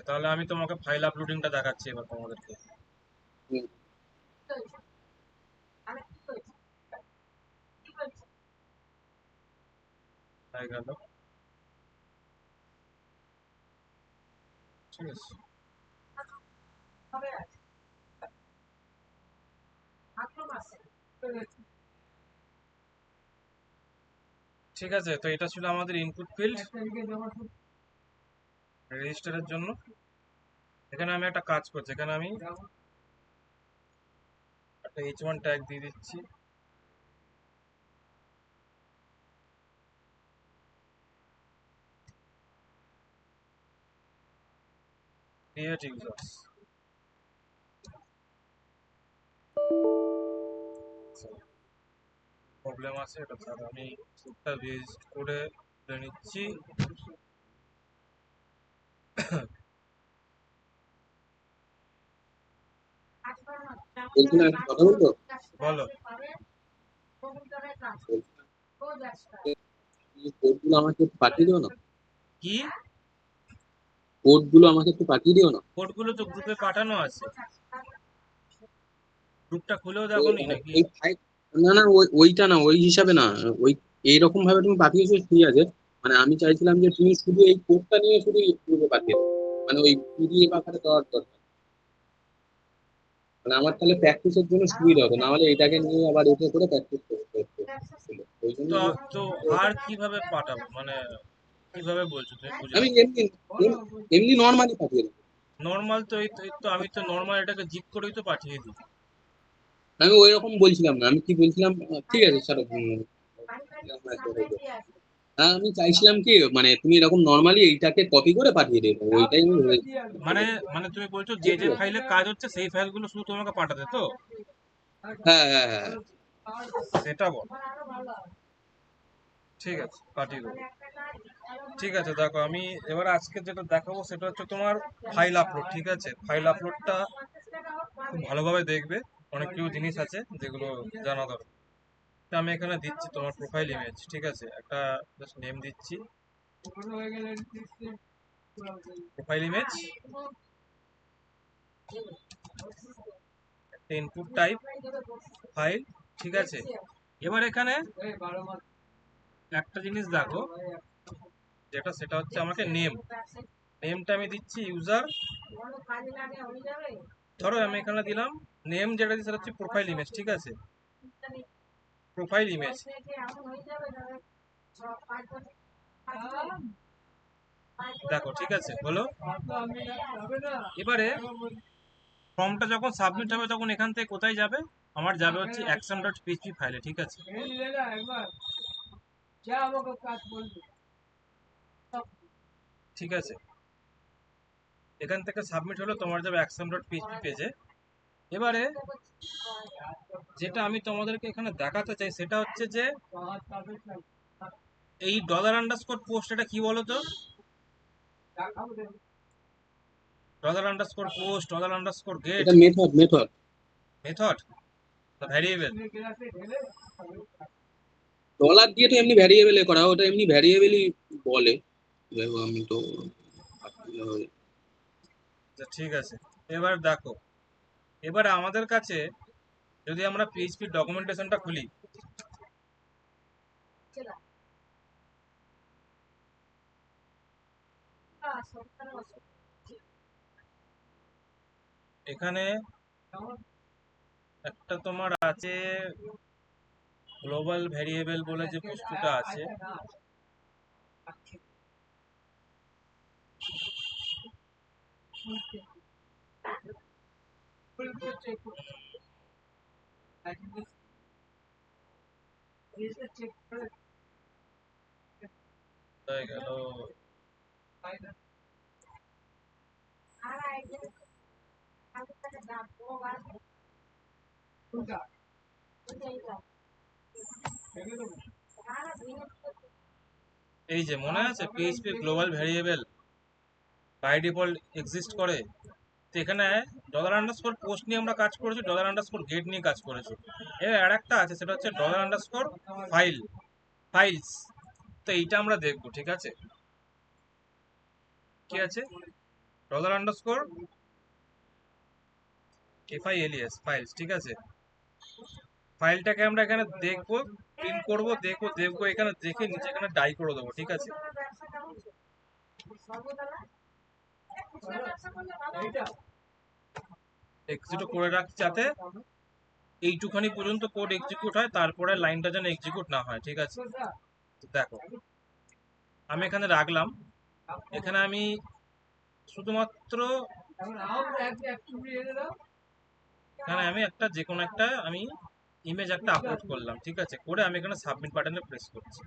তাহলে আমি তোমাকে ফাইল আপলোডিংটা দেখাচ্ছি এবার তোমাদেরকে। হুম। হয়ে গেল, ঠিক আছে। ঠিক আছে, তো এটা ছিল আমাদের ইনপুট ফিল্ড রেজিস্টারের জন্য। এখানে আমি একটা কাজ করছি, এখানে আমি একটা h1 ট্যাগ দিয়ে দিচ্ছি। ক্রিয়েট ইউজার্স, প্রবলেম আছে এটা, স্যার আমি কোডটা ভিজিট করে নিচ্ছি। বলছিলাম একটা কথা বলবো। বলো। কোডগুলো আমাকে একটু পাঠিয়ে দিও না। কি? কোডগুলো আমাকে একটু পাঠিয়ে দিও না। কোডগুলো তো গ্রুপে পাঠানো আছে, গ্রুপটা খুলেও ওই দেখোনি নাকি? ওই ফাইল, না না ওইটা না, ওই হিসাবে না। ওই এইরকম ভাবে তুমি পাঠিয়েছো ঠিক আছে, মানে আমি চাইছিলাম যে তুমি শুধু এই কোডটা নিয়ে শুধু গ্রুপে পাঠিয়ে দাও, মানে ওই পিডিএফ আকারে দেওয়ার দরকার। মানে আমার তাহলে প্র্যাকটিসের জন্য সুবিধা হবে, না হলে এটাকে নিয়ে আবার এতে করে প্র্যাকটিস করতে হতো। ওই জন্য তো তো আর কিভাবে পাঠাবো, মানে কিভাবে বলছো তুমি, আমি বুঝলাম। এমনি এমনি নর্মালি পাঠিয়ে দেবো। নর্মাল তো এই তো আমি তো নর্মাল এটাকে জিপ করেই তো পাঠিয়ে দিই। আমি ওই রকম বলছিলাম না, আমি কি বলছিলাম, ঠিক আছে ছাড়ো। আমি চাইছিলাম কি, মানে তুমি এরকম নর্মালি এইটাকে কপি করে পাঠিয়ে দেবো, ওইটাই আমি মানে মানে তুমি বলছো যে যে ফাইলে কাজ হচ্ছে সেই ফাইলগুলো শুধু তোমাকে পাঠাতে তো? হ্যাঁ হ্যাঁ হ্যাঁ। সেটা বল। ঠিক আছে, পাঠিয়ে দেবো। ঠিক আছে, দেখো আমি এবার আজকে যেটা দেখাবো সেটা হচ্ছে তোমার ফাইল আপলোড। ঠিক আছে, ফাইল আপলোডটা খুব ভালোভাবে দেখবে, অনেক কিছু জিনিস আছে যেগুলো জানা দরকার। তা আমি এখানে দিচ্ছি তোমার প্রোফাইল ইমেজ, ঠিক আছে, একটা জাস্ট নেম দিচ্ছি, profile image, input type file, ঠিক আছে। এবার এখানে একটা জিনিস দেখো, যেটা সেটা হচ্ছে আমাকে নেমটা আমি দিচ্ছি ইউজার। ধরো আমি এখানে দিলাম নেম, যেটা দিচ্ছি সেটা হচ্ছে প্রোফাইল ইমেজ, ঠিক আছে, প্রোফাইল ইমেজ। দেখো ঠিক আছে, হলো। এবারে ফর্মটা যখন সাবমিট হবে তখন এখান থেকে কোথায় যাবে? আমার যাবে হচ্ছে অ্যাকশন ডট পিএইচপি ফাইলে, ঠিক আছে। ঠিক আছে, এখান থেকে সাবমিট হলো, তোমার যাবে অ্যাকশন ডট পিএইচপি পেজে। এবারে যেটা আমি তোমাদেরকে এখানে দেখাতে চাই সেটা হচ্ছে যে এই ডলার আন্ডারস্কোর পোস্ট, এটা কি বলো তো? Dollar underscore post, dollar underscore get, এটা method method method, variable. Dollar দিয়ে তো এমনি ভ্যারিয়েবলে করা হয়, ওটা এমনি ভ্যারিয়েবলই বলে। দেখো আমি তো ঠিক আছে, এবার দেখো, এবার আমাদের কাছে যদি আমরা পিএইচপি ডকুমেন্টেশনটা খুলি, এখানে একটা তোমার আছে গ্লোবাল ভ্যারিয়েবল বলে যে বস্তুটা আছে, হয়ে গেল। এই যে মনে আছে PHP global variable by default exist করে। তো এখানে ডলার আন্ডারস্কোর পোস্ট নিয়ে আমরা কাজ করেছি, ডলার আন্ডারস্কোর গেট নিয়ে কাজ করেছি। এর আর একটা আছে সেটা হচ্ছে ডলার আন্ডারস্কোর ফাইলস। তো এইটা আমরা দেখবো, ঠিক আছে। কি আছে? $_ FILES ফাইলস, ঠিক আছে। ফাইলটাকে আমরা এখানে দেখবো, প্রিন্ট করবো, দেখবো এখানে দেখে নিচে এখানে ডাই করে দেবো, ঠিক আছে। এক্সিকিউট করে রাখছি যাতে এইটুখানি পর্যন্ত কোড এক্সিকিউট হয়, তারপরে লাইনটা যেন এক্সিকিউট না হয়, ঠিক আছে। দেখো আমি এখানে রাখলাম, এখানে আমি শুধুমাত্র এখানে আমি একটা যে কোনো একটা আমি ইমেজ একটা আপলোড করলাম, ঠিক আছে, করে আমি এখানে সাবমিট বাটনে প্রেস করছি।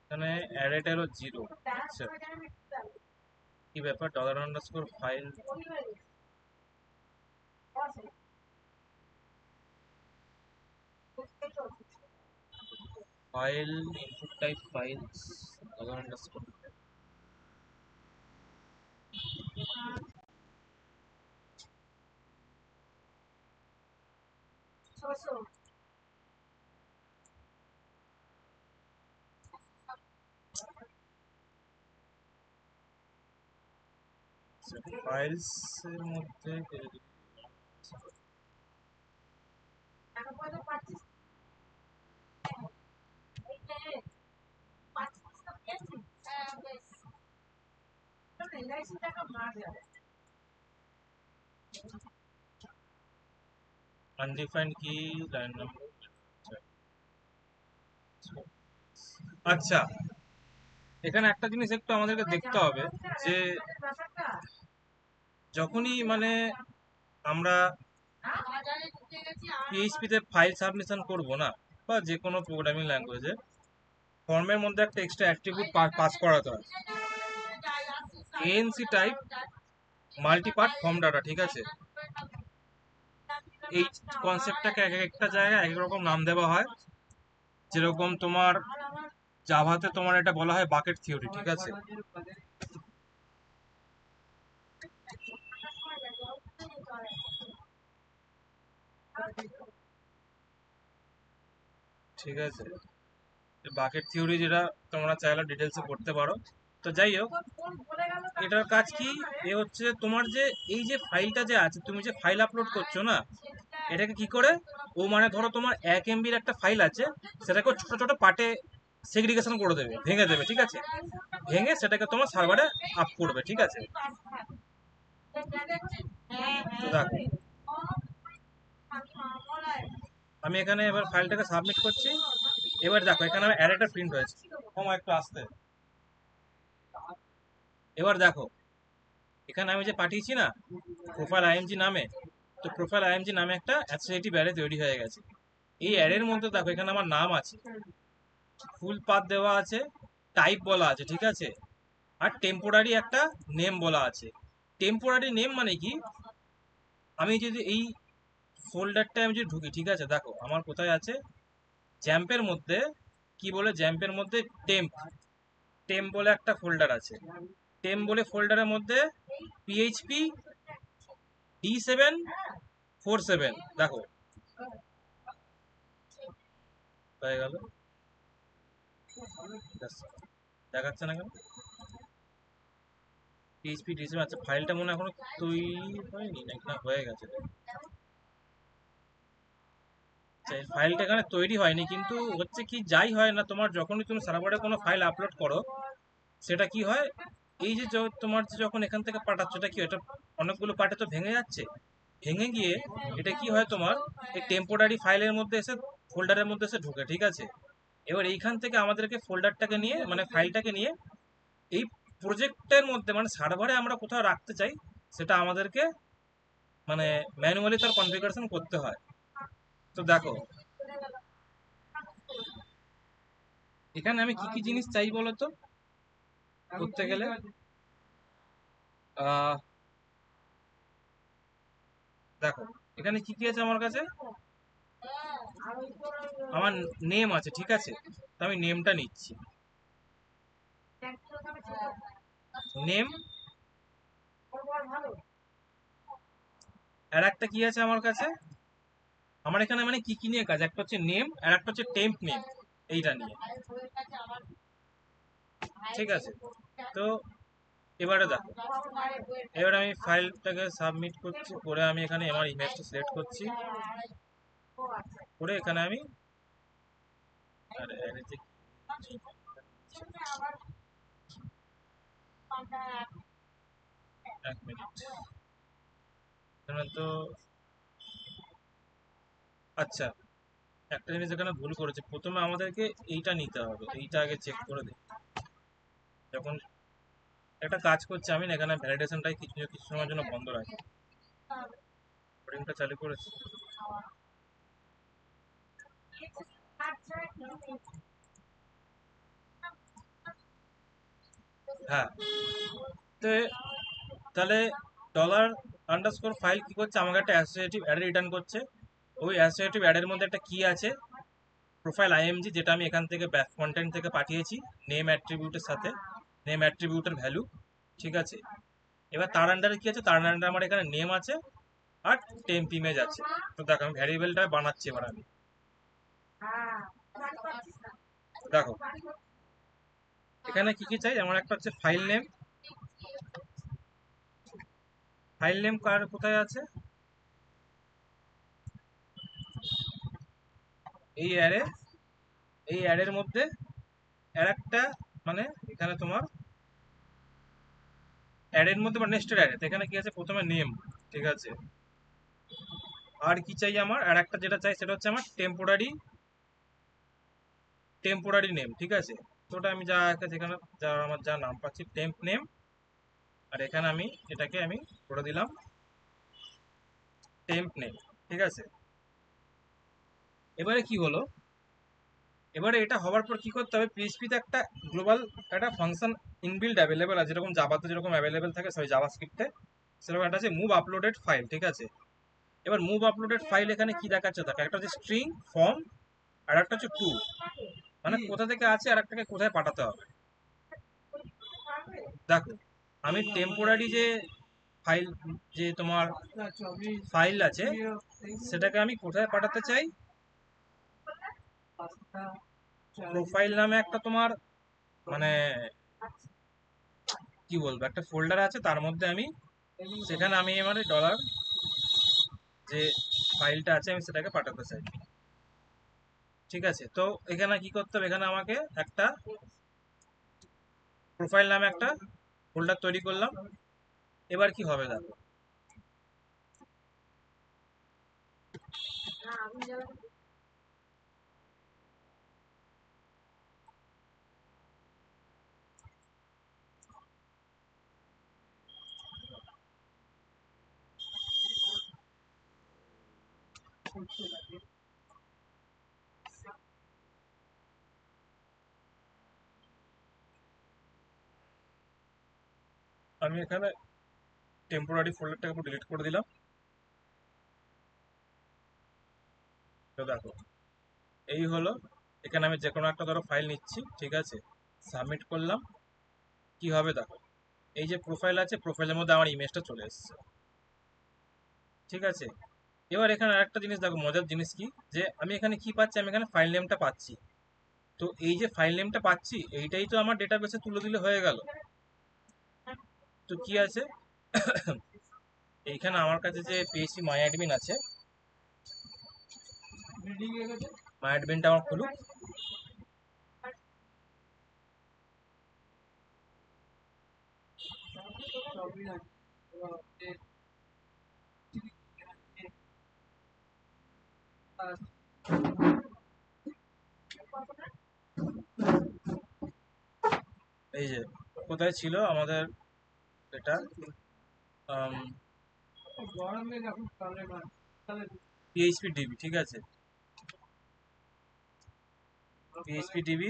এখানে অ্যারেটা হলো 0। আচ্ছা, কি ব্যাপার, $_ file input type files $_ files এর মধ্যে আনডিফাইন্ড কি লাইন নাম্বার। আচ্ছা, এখানে একটা জিনিস একটু আমাদেরকে দেখতে হবে যে যখনই মানে আমরা পিএইচপি তে ফাইল সাবমিশন করব না, বা যে কোনো প্রোগ্রামিং ল্যাঙ্গুয়েজে, ফর্মের মধ্যে একটা এক্সট্রা অ্যাট্রিবিউট পাস করাতে হয়, এএনসি টাইপ মাল্টিপার্ট ফর্ম ডাটা, ঠিক আছে। এই কনসেপ্টটাকে এক একটা জায়গায় এক রকম নাম দেওয়া হয়, যেরকম তোমার জাভাতে তোমার এটা বলা হয় বাকেট থিওরি, ঠিক আছে। ঠিক আছে, বাকেট থিওরি যেটা তোমরা চাইলে ডিটেলসে পড়তে পারো। তো যাই হোক, এটার কাজ কি, এ হচ্ছে তোমার যে এই যে ফাইলটা যে আছে, তুমি যে ফাইল আপলোড করছো না, এটাকে কি করে ও মানে ধরো তোমার 1 MB একটা ফাইল আছে, সেটাকে ছোট ছোট পার্টে সেগ্রিগেশন করে দেবে, ভেঙে দেবে, ঠিক আছে। ভেঙে সেটাকে তোমার সার্ভারে আপ করবে, ঠিক আছে। তো দেখো আমি এখানে এবার ফাইলটাকে সাবমিট করছি। এবার দেখো এখানে আমার অ্যারেটা প্রিন্ট হয়েছে। কমা একটু আসতে। এবার দেখো এখানে আমি যে পাঠিয়েছি না প্রোফাইল আইএমজি নামে, তো প্রোফাইল আইএমজি নামে একটা অ্যাসোসিয়েটিভ অ্যারে তৈরি হয়ে গেছে। এই অ্যারের মধ্যে দেখো এখানে আমার নাম আছে, ফুল পাথ দেওয়া আছে, টাইপ বলা আছে, ঠিক আছে, আর টেম্পোরারি একটা নেম বলা আছে। টেম্পোরারি নেম মানে কি, আমি যদি এই ফোল্ডারটা আমি যদি ঢুকি, ঠিক আছে, দেখো আমার কোথায় আছে, জ্যাম্পের মধ্যে, কি বলে, জ্যাম্পের মধ্যে টেম্প টেম্প বলে একটা ফোল্ডার আছে। টেম্প বলে ফোল্ডারের মধ্যে পিএইচপি D747 দেখো হয়ে গেল। দেখাচ্ছে না কেন পিএইচপি D7? আচ্ছা, ফাইলটা মনে হয় এখনো তৈরি হয়নি, নাকি না হয়ে গেছে। ফাইলটা এখানে তৈরি হয়নি, কিন্তু হচ্ছে কি, যাই হয় না তোমার, যখনই তুমি সার্ভারে কোনো ফাইল আপলোড করো, সেটা কি হয়, এই যে তোমার যে যখন এখান থেকে পাঠাচ্ছ, এটা কি, এটা অনেকগুলো পার্টে তো ভেঙে যাচ্ছে, ভেঙে গিয়ে এটা কি হয়, তোমার এই টেম্পোরারি ফাইলের মধ্যে এসে, ফোল্ডারের মধ্যে এসে ঢোকে, ঠিক আছে। এবার এইখান থেকে আমাদেরকে ফোল্ডারটাকে নিয়ে, মানে ফাইলটাকে নিয়ে এই প্রজেক্টের মধ্যে, মানে সার্ভারে আমরা কোথাও রাখতে চাই, সেটা আমাদেরকে মানে ম্যানুয়ালি তার কনফিগারেশন করতে হয়। তো দেখো এখানে আমি কি কি জিনিস চাই বলতো করতে গেলে। আহ দেখো এখানে কি কি আছে আমার কাছে, আমার নেম আছে, ঠিক আছে, তো আমি নেমটা নিচ্ছি, নেম। আর একটা কি আছে আমার কাছে, আমার এখানে মানে কি কি নিয়ে কাজ, একটা হচ্ছে নেম আর একটা হচ্ছে টেম্প নেম, এইটা নিয়ে। ঠিক আছে। তো এবারে দেখো, এবার আমি ফাইলটাকে সাবমিট করছি, করে আমি এখানে আমার ইমেজটা সিলেক্ট করছি, করে এখানে আমি আরে আরে যে এক মিনিট, এখানে তো আচ্ছা একটা জিনিস এখানে ভুল করেছে, প্রথমে আমাদেরকে এইটা নিতে হবে, এইটা আগে চেক করে দিই। যখন একটা কাজ করছি আমি না, এখানে ভ্যালিডেশনটাই কিছু কিছু সময়ের জন্য বন্ধ রাখি। কোডিংটা চালু করেছি, হ্যাঁ। তো তাহলে ডলার আন্ডারস্কোর ফাইল কি করছে, আমাকে একটা অ্যাসোসিয়েটিভ অ্যাড রিটার্ন করছে। ওই অ্যাসোসিয়েটিভ অ্যাডের মধ্যে একটা কি আছে, প্রোফাইল আইএমজি, যেটা আমি এখান থেকে ব্যাক কন্টেন্ট থেকে পাঠিয়েছি নেম অ্যাট্রিবিউটের সাথে, নেম অ্যাট্রিবিউটের ভ্যালু, ঠিক আছে। এবার তার আন্ডারে কি আছে, তার আন্ডারে আমার এখানে নেম আছে আর টেম্প ইমেজ আছে। তো দেখো আমি ভ্যারিয়েবলটা বানাচ্ছি এবার আমি, দেখো এখানে কি কি চাই, আমার একটা হচ্ছে ফাইল নেম। ফাইল নেম কার কোথায় আছে, এই অ্যারে, এই অ্যারের মধ্যে আর একটা, মানে এখানে তোমার অ্যারের মধ্যে বা নেস্টেড অ্যারে, এখানে কি আছে, প্রথমে নেম, ঠিক আছে। আর কি চাই আমার, আর একটা যেটা চাই সেটা হচ্ছে আমার টেম্পোরারি, টেম্পোরারি নেম, ঠিক আছে। তো ওটা আমি যা এখানে যা আমার যা নাম পাচ্ছি টেম্প নেম, আর এখানে আমি এটাকে আমি করে দিলাম টেম্প নেম, ঠিক আছে। এবারে কি হলো, এবারে এটা হওয়ার পর কি করতে হবে, পিএইচপিতে একটা গ্লোবাল একটা ফাংশন ইনবিল্ড অ্যাভেলেবেল আছে, যেরকম জাভাতে যেরকম অ্যাভেলেবেল থাকে, সরি জাভাস্ক্রিপ্টে সেরকম একটা আছে মুভ আপলোডেড ফাইল, ঠিক আছে। এবার মুভ আপলোডেড ফাইল এখানে কি দেখাচ্ছে, দেখো একটা হচ্ছে স্ট্রিং ফর্ম, আর একটা হচ্ছে টু, মানে কোথা থেকে আছে আর একটাকে কোথায় পাঠাতে হবে। দেখো আমি টেম্পোরারি যে ফাইল, যে তোমার ফাইল আছে সেটাকে আমি কোথায় পাঠাতে চাই, প্রোফাইল নামে একটা তোমার, মানে কি বলবো, একটা ফোল্ডার আছে, তার মধ্যে আমি, সেখানে আমি আমার ডলার যে ফাইলটা আছে আমি সেটাকে পাঠাতে চাই, ঠিক আছে। তো এখানে কি করতে হবে, এখানে আমাকে একটা প্রোফাইল নামে একটা ফোল্ডার তৈরি করলাম। এবার কি হবে দেখো, আমি এখানে টেম্পোরারি ফোল্ডারটাকে পুরো ডিলিট করে দিলাম। তো দেখো এই হলো, এখানে আমি যে কোনো একটা ধরো ফাইল নিচ্ছি, ঠিক আছে, সাবমিট করলাম। কি হবে দেখো, এই যে প্রোফাইল আছে, প্রোফাইলের মধ্যে আমার ইমেজটা চলে এসেছে, ঠিক আছে। এবার এখানে আরেকটা জিনিস দেখো, মজার জিনিস কি, যে আমি এখানে কি পাচ্ছি, আমি এখানে ফাইল নেমটা পাচ্ছি। তো এই যে ফাইল নেমটা পাচ্ছি, এইটাই তো আমার ডেটাবেসে তুলে দিলে হয়ে গেল। তো কি আছে, এইখানে আমার কাছে যে পিএইচপি মাই অ্যাডমিন আছে, মাই অ্যাডমিনটা আমার খুলুক। এই যে কোথায় ছিল আমাদের এটা, পিএইচপি ডিবি, ঠিক আছে, পিএইচপি ডিবি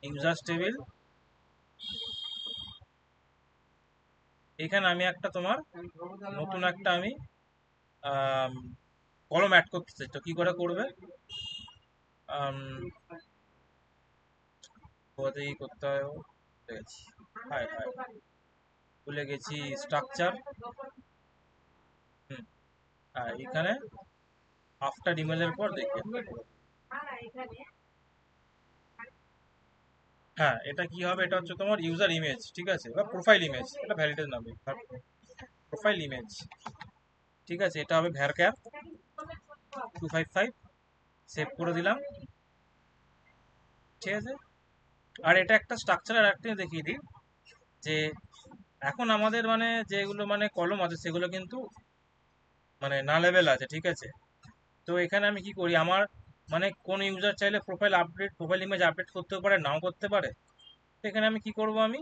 ইউজার্স টেবিল। এখানে আমি একটা তোমার নতুন একটা আমি কলম অ্যাড করতে চাই, তো কি করে করবে, কোথায় করতে হয়, ভুলে গেছি, হাই হাই ভুলে গেছি, স্ট্রাকচার, হুম, এখানে আফটার ইমেলের পর দেখবে, হ্যাঁ, এটা কি হবে, এটা হচ্ছে তোমার ইউজার ইমেজ, ঠিক আছে, বা প্রোফাইল ইমেজ, এটা ভ্যালিডের নামে প্রোফাইল ইমেজ, ঠিক আছে। এটা হবে ভ্যারক্যার 255, সেভ করে দিলাম, ঠিক আছে। আর এটা একটা স্ট্রাকচার আর একটা দেখিয়ে দিই, যে এখন আমাদের মানে যেগুলো মানে কলম আছে সেগুলো কিন্তু মানে না লেভেল আছে, ঠিক আছে। তো এখানে আমি কি করি, আমার মানে কোন ইউজার চাইলে প্রোফাইল ইমেজ আপডেট করতেও পারে, নাও করতে পারে। তো এখানে আমি কি করব, আমি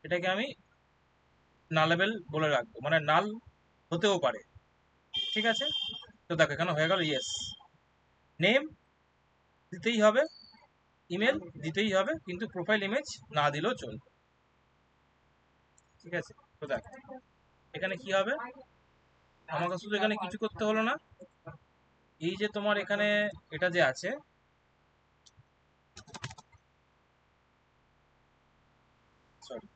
এটাকে আমি নালেবল বলে রাখবো, মানে নাল হতেও পারে, ঠিক আছে। তো দেখো এখানে হয়ে গেল ইয়েস। নেম দিতেই হবে, ইমেল দিতেই হবে, কিন্তু প্রোফাইল ইমেজ না দিলেও চলবে, ঠিক আছে। তো দেখো এখানে কি হবে, আমাকে শুধু এখানে কিছু করতে হলো না। এই যে তোমার এখানে এটা যে আছে, সরি,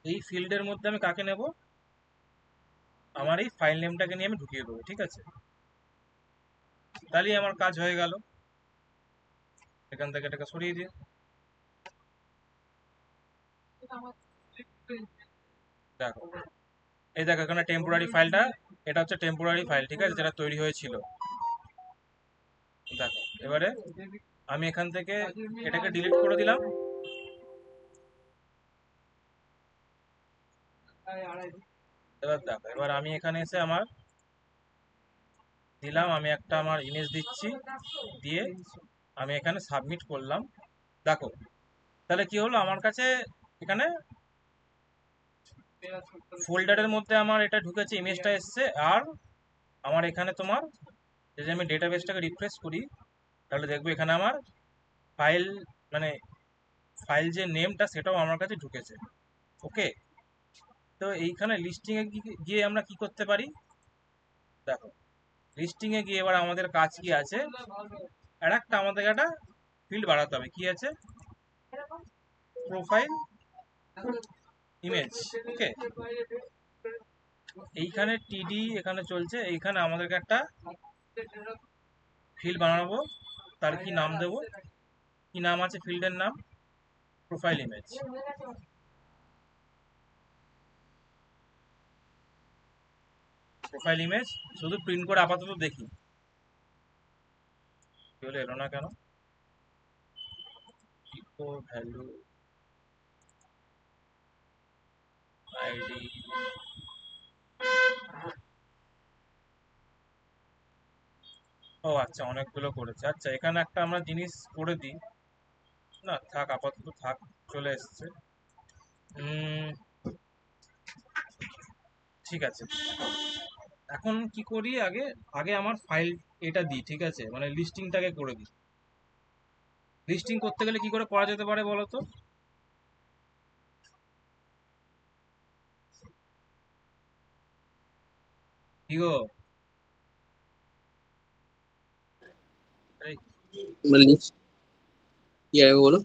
এই ফিল্ডের মধ্যে আমি কাকে নেব, আমার এই ফাইল নেমটাকে নিয়ে আমি ঢুকিয়ে দেবো, ঠিক আছে। তাহলেই আমার কাজ হয়ে গেল। এখান থেকে এটাকে সরিয়ে দিই, দেখো এই দেখো এখানে টেম্পোরারি ফাইলটা, এটা হচ্ছে টেম্পোরারি ফাইল, ঠিক আছে, যেটা তৈরি হয়েছিল। দেখো এবারে আমি এখান থেকে এটাকে ডিলিট করে দিলাম। এবার দেখো, এবার আমি এখানে এসে আমার দিলাম, আমি একটা আমার ইমেজ দিচ্ছি, দিয়ে আমি এখানে সাবমিট করলাম। দেখো তাহলে কি হলো, আমার কাছে এখানে ফোল্ডারের মধ্যে আমার এটা ঢুকেছে, ইমেজটা এসছে। আর আমার এখানে তোমার যদি আমি ডেটাবেসটাকে রিফ্রেশ করি, তাহলে দেখবো এখানে আমার ফাইল মানে ফাইল যে নেমটা সেটাও আমার কাছে ঢুকেছে। ওকে, তো এইখানে লিস্টিং এ গিয়ে আমরা কি করতে পারি, দেখো লিস্টিং এ গিয়ে এবার আমাদের কাজ কি আছে, আর একটা আমাদের একটা ফিল্ড বাড়াতে হবে, কি আছে, প্রোফাইল ইমেজ। ওকে, এইখানে টিডি এখানে চলছে, এইখানে আমাদেরকে একটা ফিল্ড বানাবো, তার কি নাম দেব, কি নাম আছে ফিল্ডের নাম, প্রোফাইল ইমেজ। প্রোফাইল ইমেজ শুধু প্রিন্ট করে আপাতত দেখি, কি হলো এলো না কেন, ইকো ভ্যালু আইডি, ও আচ্ছা অনেকগুলো করেছে। আচ্ছা এখানে একটা আমরা জিনিস করে দিই, না থাক আপাতত থাক, চলে এসছে। উম, ঠিক আছে, এখন কি করি, আগে আগে আমার ফাইল এটা দিই, ঠিক আছে, মানে লিস্টিংটাকে করে দিই। লিস্টিং করতে গেলে কি করে করা যেতে পারে বলো তো, কি গো, এই মানে কি আগে বলো।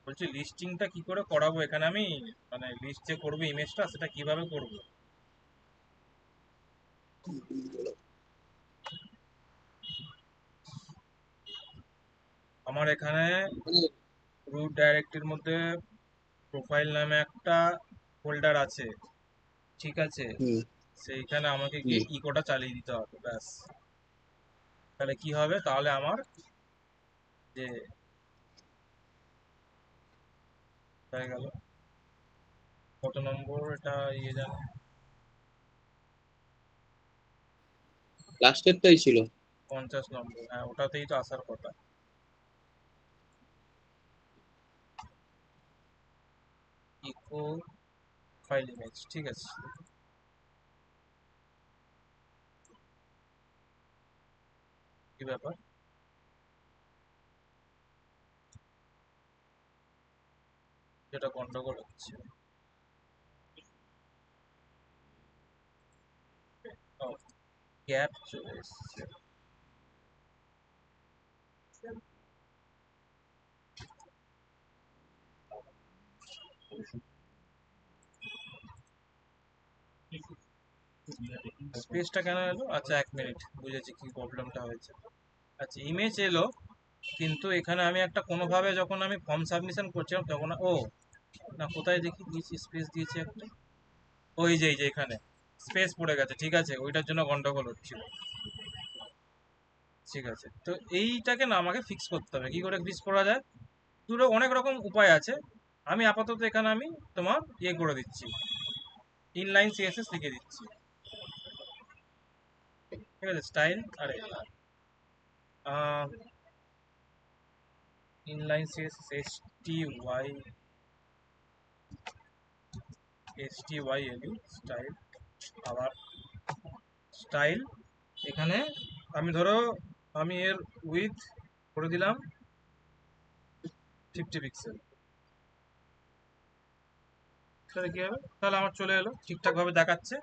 বলছি লিস্টিংটা কি করে করাবো এখানে আমি, মানে লিস্ট যে করবো ইমেজটা সেটা কিভাবে করবো। আমার এখানে মানে রুট ডাইরেক্টরির মধ্যে প্রোফাইল নামে একটা ফোল্ডার আছে, ঠিক আছে। হুম সেইখানে আমাকে গিয়ে হুম ইকোটা চালিয়ে দিতে হবে, ব্যাস। তাহলে কি হবে, তাহলে আমার যে হয়ে গেল, কত নম্বর এটা ইয়ে জানো, লাস্টেরটাই ছিল। 50 নম্বর, হ্যাঁ ওটাতেই তো আসার কথা। ইকো ফাইল ইমেজ, ঠিক আছে। কি ব্যাপার, যেটা গন্ডগোল হচ্ছে, ও গ্যাপ চলে এসছে। স্পেসটা কেন এলো, আচ্ছা 1 মিনিট, বুঝেছি কি প্রবলেমটা হয়েছে। আচ্ছা ইমেজ এলো, কিন্তু এখানে আমি একটা কোনোভাবে যখন আমি ফর্ম সাবমিশন করছিলাম তখন না, কোথায় দেখি দিয়েছি, স্পেস দিয়েছি একটা, ওই যে এই যে এখানে স্পেস পড়ে গেছে, ঠিক আছে, ওইটার জন্য গন্ডগোল হচ্ছিল। ঠিক আছে, তো এইটাকে না আমাকে ফিক্স করতে হবে। কি করে ফিক্স করা যায়? দুটো অনেক রকম উপায় আছে। আমি আপাতত এখানে আমি তোমার ইয়ে করে দিচ্ছি, ইনলাইন সিএসএস লিখে দিচ্ছি। ঠিক আছে, স্টাইল, আরে inline CSS S T Y L style, আবার স্টাইল। এখানে আমি ধরো আমি এর উইথ করে দিলাম 50 পিক্সেল। তাহলে কি হবে? তাহলে আমার চলে এলো, ঠিকঠাক ভাবে দেখাচ্ছে।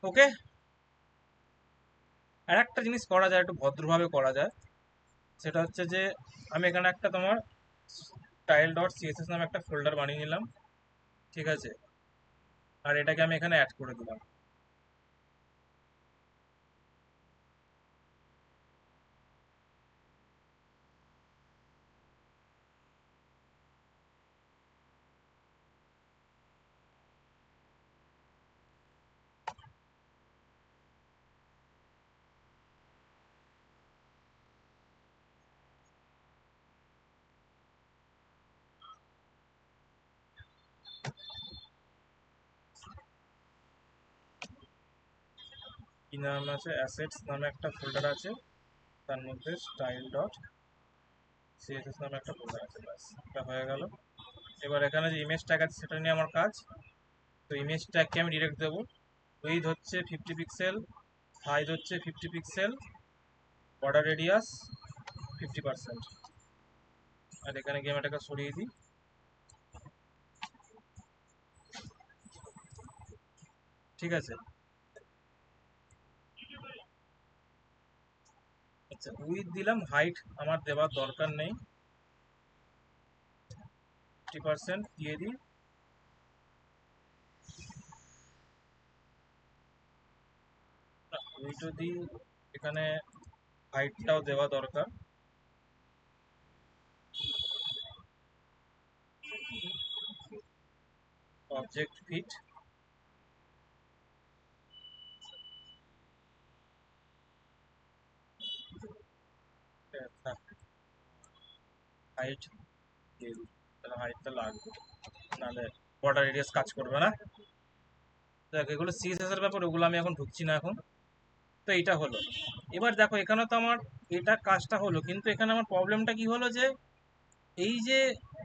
ওকে। আর একটা জিনিস করা যায়, একটু ভদ্রভাবে করা যায়। সেটা হচ্ছে যে আমি এখানে একটা তোমার স্টাইল ডট সিএসএস নামে একটা ফোল্ডার বানিয়ে নিলাম। ঠিক আছে, আর এটাকে আমি এখানে অ্যাড করে দিলাম। কি নাম আছে, অ্যাসেটস নামে একটা ফোল্ডার আছে, তার মধ্যে স্টাইল ডট সিএসএস নামে একটা ফোল্ডার আছে, ব্যাস এটা হয়ে গেল। এবার এখানে যে ইমেজ ট্যাগ আছে সেটা নিয়ে আমার কাজ। তো ইমেজ ট্যাগকে আমি ডিরেক্ট দেবো, উইথ হচ্ছে 50 পিক্সেল, হাইট হচ্ছে 50 পিক্সেল, বর্ডার রেডিয়াস 50%। আর এখানে গিয়ে আমি এটাকে সরিয়ে দিই। ঠিক আছে, আচ্ছা উইথ দিলাম, হাইট আমার দেওয়ার দরকার নেই, 50% দিয়ে দিই। উইথও দিই, এখানে হাইটটাও দেওয়া দরকার। অবজেক্ট ফিট, হাইট দিয়ে দিই, তাহলে হাইটটা লাগবে, নাহলে বর্ডার রেডিয়াস কাজ করবে না। দেখ এগুলো সিএসএস এর ব্যাপার, ওগুলো আমি এখন ঢুকছি না এখন। তো এইটা হলো। এবার দেখো এখানে তো আমার এটা কাজটা হলো, কিন্তু এখানে আমার প্রবলেমটা কি হলো যে এই যে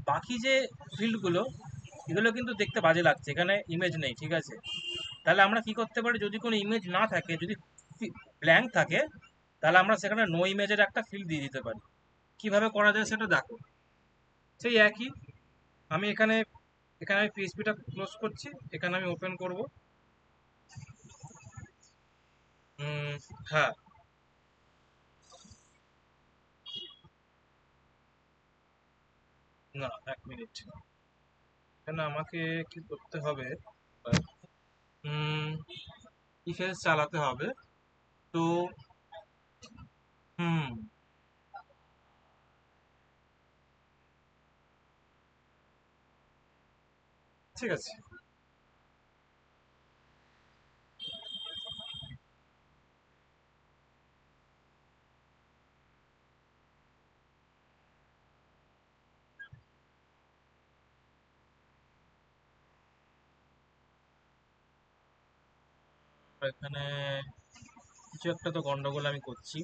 বাকি যে ফিল্ডগুলো, এগুলো কিন্তু দেখতে বাজে লাগছে, এখানে ইমেজ নেই। ঠিক আছে, তাহলে আমরা কি করতে পারি, যদি কোনো ইমেজ না থাকে, যদি ব্ল্যাঙ্ক থাকে, তাহলে আমরা সেখানে নো ইমেজের একটা ফিল্ড দিয়ে দিতে পারি। কিভাবে করা যায় সেটা দেখো। সেই একই, আমি এখানে এখানে আমি পিএইচপিটা ক্লোজ করছি, এখানে আমি ওপেন করব। হ্যাঁ, না 1 মিনিট, এখানে আমাকে কি করতে হবে, ইফেন্স চালাতে হবে। তো হুম, ঠিক আছে, এখানে কিছু একটা তো গন্ডগোল আমি করছি।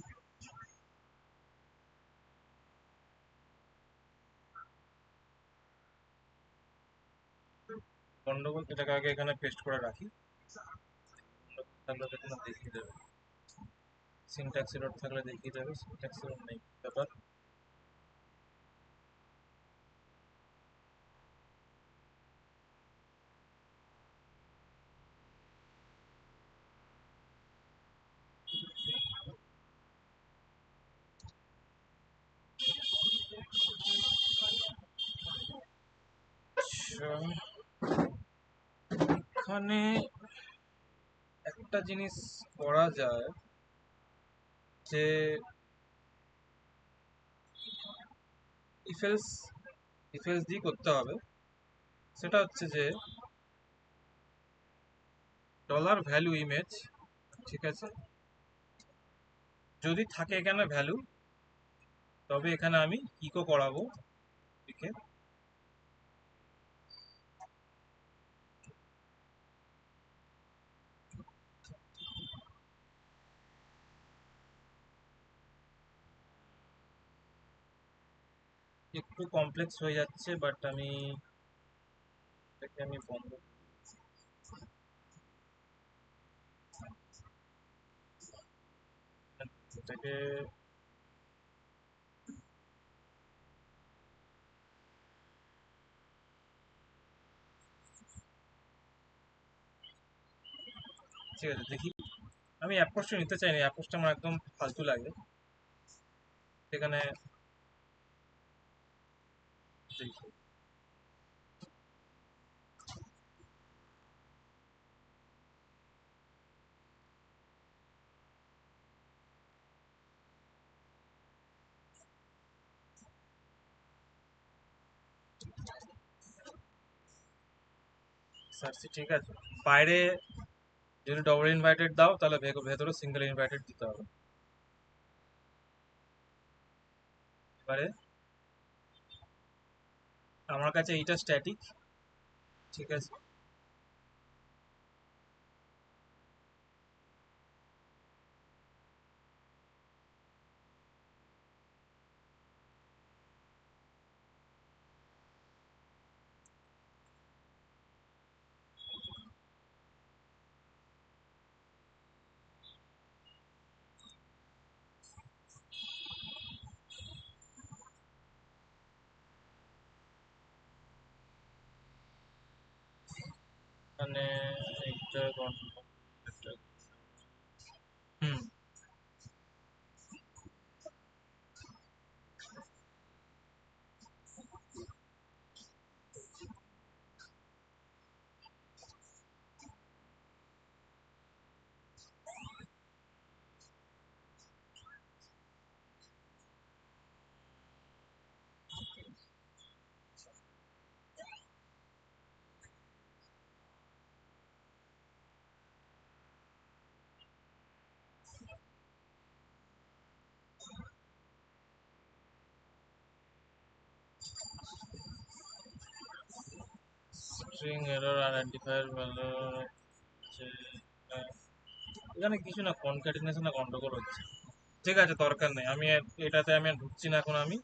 গন্ডগোল, এটাকে আগে এখানে পেস্ট করে রাখি, তাহলে এখানে দেখিয়ে দেবে। সিনট্যাক্স এরর থাকলে দেখিয়ে দেবে, সিনট্যাক্স এরর নেই ব্যাপার। আচ্ছা, এখানে একটা জিনিস করা যায় যে ইফ এলস দিয়ে করতে হবে। সেটা হচ্ছে যে ডলার ভ্যালু ইমেজ, ঠিক আছে, যদি থাকে এখানে ভ্যালু, তবে এখানে আমি ইকো করাবো লিখে। একটু কমপ্লেক্স হয়ে যাচ্ছে, বাট এটাকে আমি বন্ধ, এটাকে ঠিক আছে দেখি। আমি অ্যাপোস্টটা নিতে চাইনি, অ্যাপোস্টটা আমার একদম ফালতু লাগে সেখানে। দেখি, সার্চি ঠিক আছে। বাইরে যদি ডবল ইনভাইটেড দাও তাহলে ভেতরে সিঙ্গেল ইনভাইটেড দিতে হবে। এবারে আমার কাছে এইটা স্ট্যাটিক, ঠিক আছে। মানে এইটা হুম, স্ট্রিং এরর আইডেন্টিফায়ার ভ্যালু হচ্ছে, এখানে কিছু না, কনক্যাটিনেশনে গন্ডগোল হচ্ছে। ঠিক আছে, দরকার নেই, এটাতে আমি আর ঢুকছি না এখন। আমি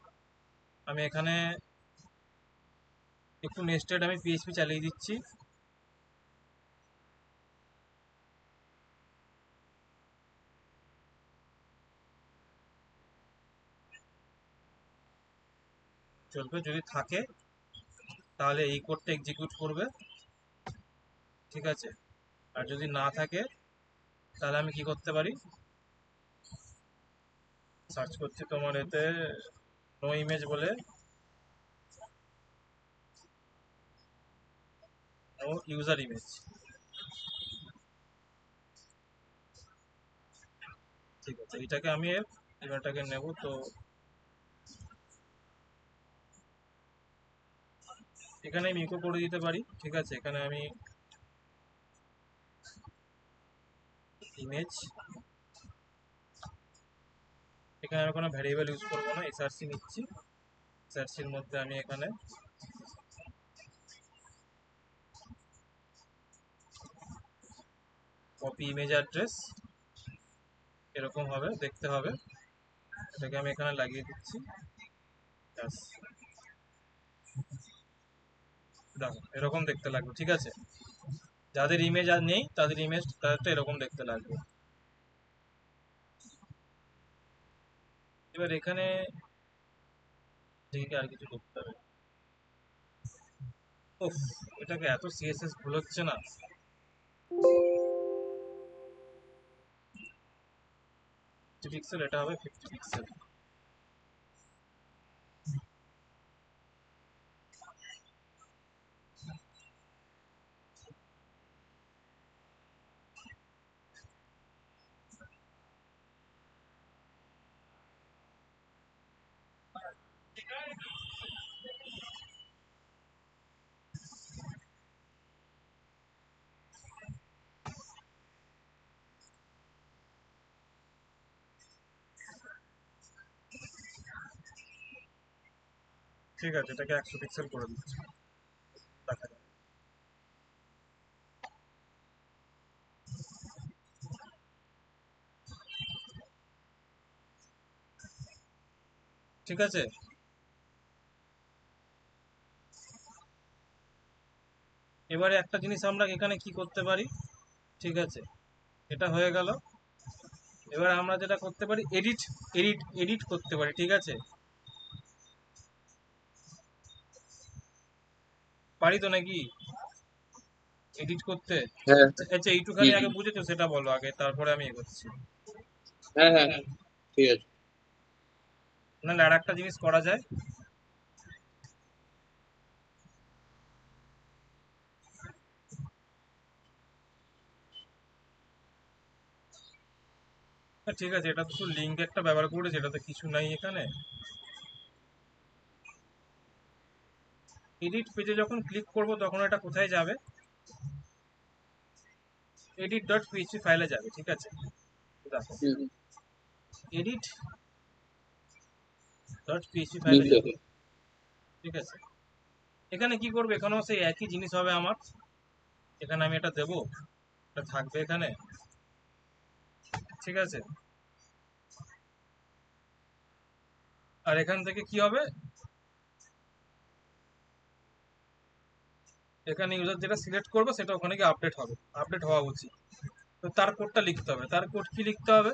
আমি এখানে একটু নেস্টেড আমি পিএইচপি চালিয়ে দিচ্ছি। চলবে যদি থাকে, তাহলে এই কোডটা এক্সিকিউট করবে, ঠিক আছে। আর যদি না থাকে, তাহলে আমি কি করতে পারি, সার্চ করছি তোমার এতে নো ইমেজ বলে, নো ইউজার ইমেজ, ঠিক আছে। এটাকে আমি এটাকে নেব তো। এখানে আমি ইকো করে দিতে পারি, ঠিক আছে। এখানে আমি ইমেজ, এখানে আমি কোনো ভ্যারিয়েবল ইউজ করবো না, এসআরসি নিচ্ছি। এসআরসির মধ্যে আমি এখানে কপি ইমেজ অ্যাড্রেস, এরকম হবে, দেখতে হবে। এটাকে আমি এখানে লাগিয়ে দিচ্ছি, ব্যাস। দেখো এরকম দেখতে লাগবে, ঠিক আছে। যাদের ইমেজ আর নেই তাদের ইমেজ তাদেরটা এরকম দেখতে লাগবে। এবার এখানে দেখি আর কিছু করতে হবে। ওফ, এটাকে এত সিএসএস ভুল হচ্ছে না। 50 পিক্সেল, এটা হবে 50 পিক্সেল। ঠিক আছে, এটাকে 100 পিক্সেল করে দিচ্ছি, দেখা যাক। ঠিক আছে, এবারে একটা জিনিস আমরা এখানে কি করতে পারি, ঠিক আছে, এটা হয়ে গেল। এবার আমরা যেটা করতে পারি, এডিট এডিট এডিট করতে পারি, ঠিক আছে, পারি তো নাকি এডিট করতে? হ্যাঁ। আচ্ছা, এইটুখানি হুম আগে হুম। বুঝেছো সেটা বলো আগে, তারপরে আমি এগোচ্ছি। হ্যাঁ হ্যাঁ হ্যাঁ, ঠিক আছে। নাহলে আর একটা জিনিস করা যায়, ঠিক আছে, এটা তো লিঙ্ক একটা ব্যবহার করেছে, এটা তো কিছু নাই এখানে। এডিট পেজে যখন ক্লিক করব তখন এটা কোথায় যাবে, এডিট ডট পিএইচপি ফাইলে যাবে, ঠিক আছে, দেখো, হুম হুম। এডিট ডট পিএইচপি ফাইলে বুঝতে যাবে, পেরেছি। ঠিক আছে। এখানে কি করবে, এখানেও সেই একই জিনিস হবে আমার, এখানে আমি এটা দেবো, এটা থাকবে এখানে, ঠিক আছে। আর এখান থেকে কি হবে, এখানে ইউজার যেটা সিলেক্ট করবে সেটা ওখানে গিয়ে আপডেট হবে, আপডেট হওয়া উচিত। তো তার কোডটা লিখতে হবে, তার কোড কি লিখতে হবে,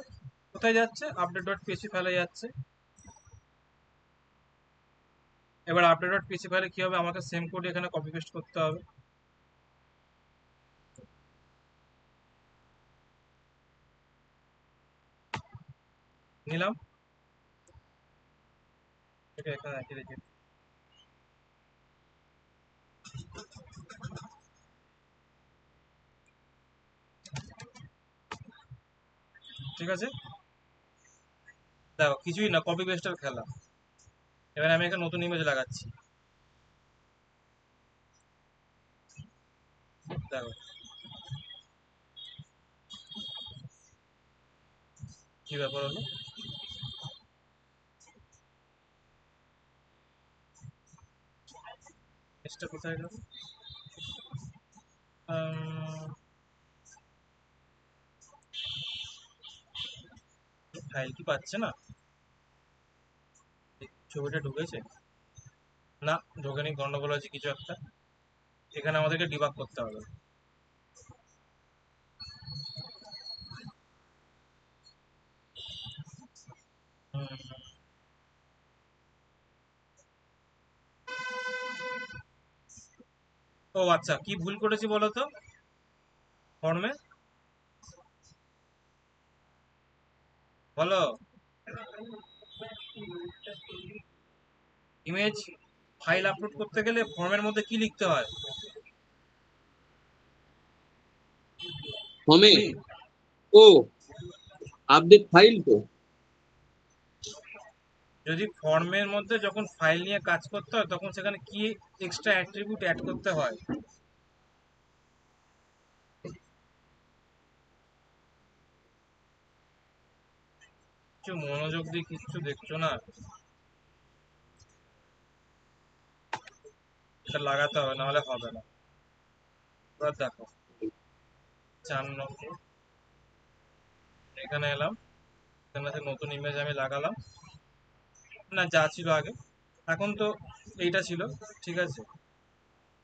কোথায় যাচ্ছে, আপডেট ডট পিএইচপি ফাইলে যাচ্ছে। এবার আপডেট ডট পিএইচপি ফাইলে কি হবে, আমাকে সেম কোড এখানে কপি পেস্ট করতে হবে, নিলাম, এটা এখানে একই রেখে, ঠিক আছে, দেখো কিছুই না, কপি পেস্টের খেলা। এবার আমি একটা নতুন ইমেজ লাগাচ্ছি, দেখো কি ব্যাপার হলো, পেজটা কোথায় গেল, ফাইল কি পাচ্ছে না, ছবিটা ঢুকেছে, না ঢোকেনি, গন্ডগোল আছে কিছু একটা, এখানে আমাদেরকে ডিবাগ করতে হবে। হুম, ও আচ্ছা, কি ভুল করেছি বলো তো ফর্মে, বলো, ইমেজ ফাইল আপলোড করতে গেলে ফর্মের মধ্যে কি লিখতে হয়, হোমে, কি, ও আপডেট ফাইল তো। যদি ফর্মের মধ্যে যখন ফাইল নিয়ে কাজ করতে হয় তখন সেখানে কি এক্সট্রা অ্যাট্রিবিউট অ্যাড করতে হয়, কিছু মনোযোগ দিয়ে কিচ্ছু দেখছো না, এটা লাগাতে হবে, নাহলে হবে না। এবার দেখো, 4 নম্বর, এখানে এলাম, এখানে একটা নতুন ইমেজ আমি লাগালাম, না যা ছিল আগে, এখন তো এইটা ছিল, ঠিক আছে।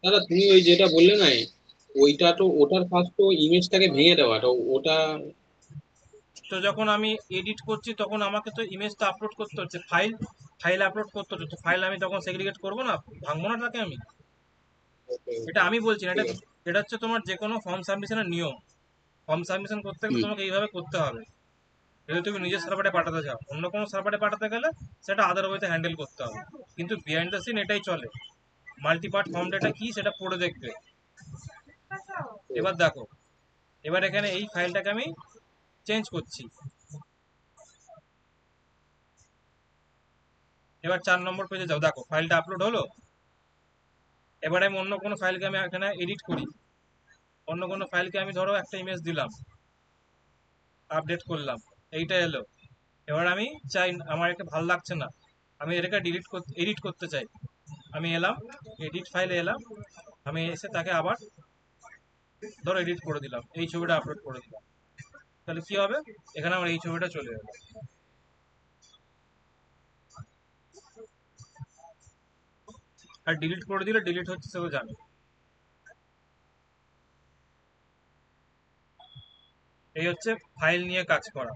দাদা তুমি ওই যেটা বললে না, ওইটা তো ওটার কাজ তো ইমেজটাকে ভেঙে দেওয়াটা ওটা। তো যখন আমি এডিট করছি তখন আমাকে তো ইমেজটা আপলোড করতে হচ্ছে, ফাইল ফাইল আপলোড করতে হচ্ছে, তো ফাইল আমি তখন সেগ্রিগেট করবো না, ভাঙবো না তাকে আমি, এটা আমি বলছি না, ঠিক এটা আছে। এটা হচ্ছে তোমার যে কোনো ফর্ম সাবমিশনের নিয়ম, ফর্ম সাবমিশন করতে গেলে হুম। তোমাকে এইভাবে করতে হবে, যদি তুমি নিজের সার্ভারে পাঠাতে চাও, অন্য কোনো সার্ভারে পাঠাতে গেলে সেটা আদার ওয়েতে হ্যান্ডেল করতে হবে, কিন্তু বিহাইন্ড দ্য সিন এটাই চলে, মাল্টিপার্ট ফর্ম ডেটা কি সেটা পড়ে দেখবে। এবার দেখো, এবার এখানে এই ফাইলটাকে আমি চেঞ্জ করছি, এবার 4 নম্বর পেজে যাও, দেখো ফাইলটা আপলোড হলো। এবার আমি অন্য কোনো ফাইলকে আমি এখানে এডিট করি, অন্য কোনো ফাইলকে আমি ধরো একটা ইমেজ দিলাম, আপডেট করলাম, এইটা এলো। এবার আমি চাই আমার একে ভালো লাগছে না, আমি এটাকে ডিলিট করতে এডিট করতে চাই, আমি এলাম, এডিট ফাইলে এলাম, আমি এসে তাকে আবার ধরো এডিট করে দিলাম, এই ছবিটা আপলোড করে দিলাম, তাহলে কি হবে, এখানে আমার এই ছবিটা চলে যাবে। আর ডিলিট করে দিলে ডিলিট হচ্ছে সেও জানে। এই হচ্ছে ফাইল নিয়ে কাজ করা।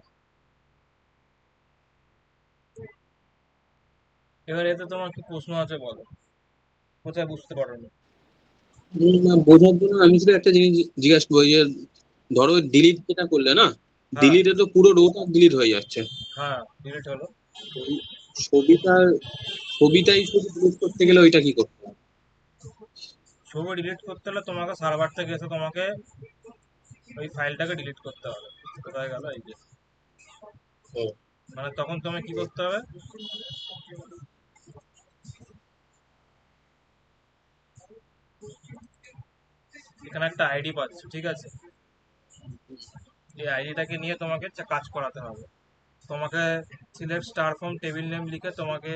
এবার এতে তোমার কি প্রশ্ন আছে বলো, কোথায় বুঝতে পারো না? না, বোঝার জন্য আমি শুধু একটা জিনিস জিজ্ঞাসা করবো যে ধরো ডিলিট যেটা করলে না, হ্যাঁ, ডিলিটে তো পুরো রোটা ডিলিট হয়ে যাচ্ছে। হ্যাঁ, ডিলিট হলো। ওই ছবিটার ছবিটাই শুধু ডিলিট করতে গেলে ওইটা কি করতে হবে? ছবি ডিলিট করতে হলে তোমাকে সার্ভার থেকে এসে তোমাকে ওই ফাইলটাকে ডিলিট করতে হবে। কোথায় গেল, এই যে, ও, মানে তখন তোমায় কি করতে হবে, এখানে একটা আইডি পাচ্ছ, ঠিক আছে, এই আইডিটাকে নিয়ে তোমাকে কাজ করাতে হবে। তোমাকে select star from table name লিখে তোমাকে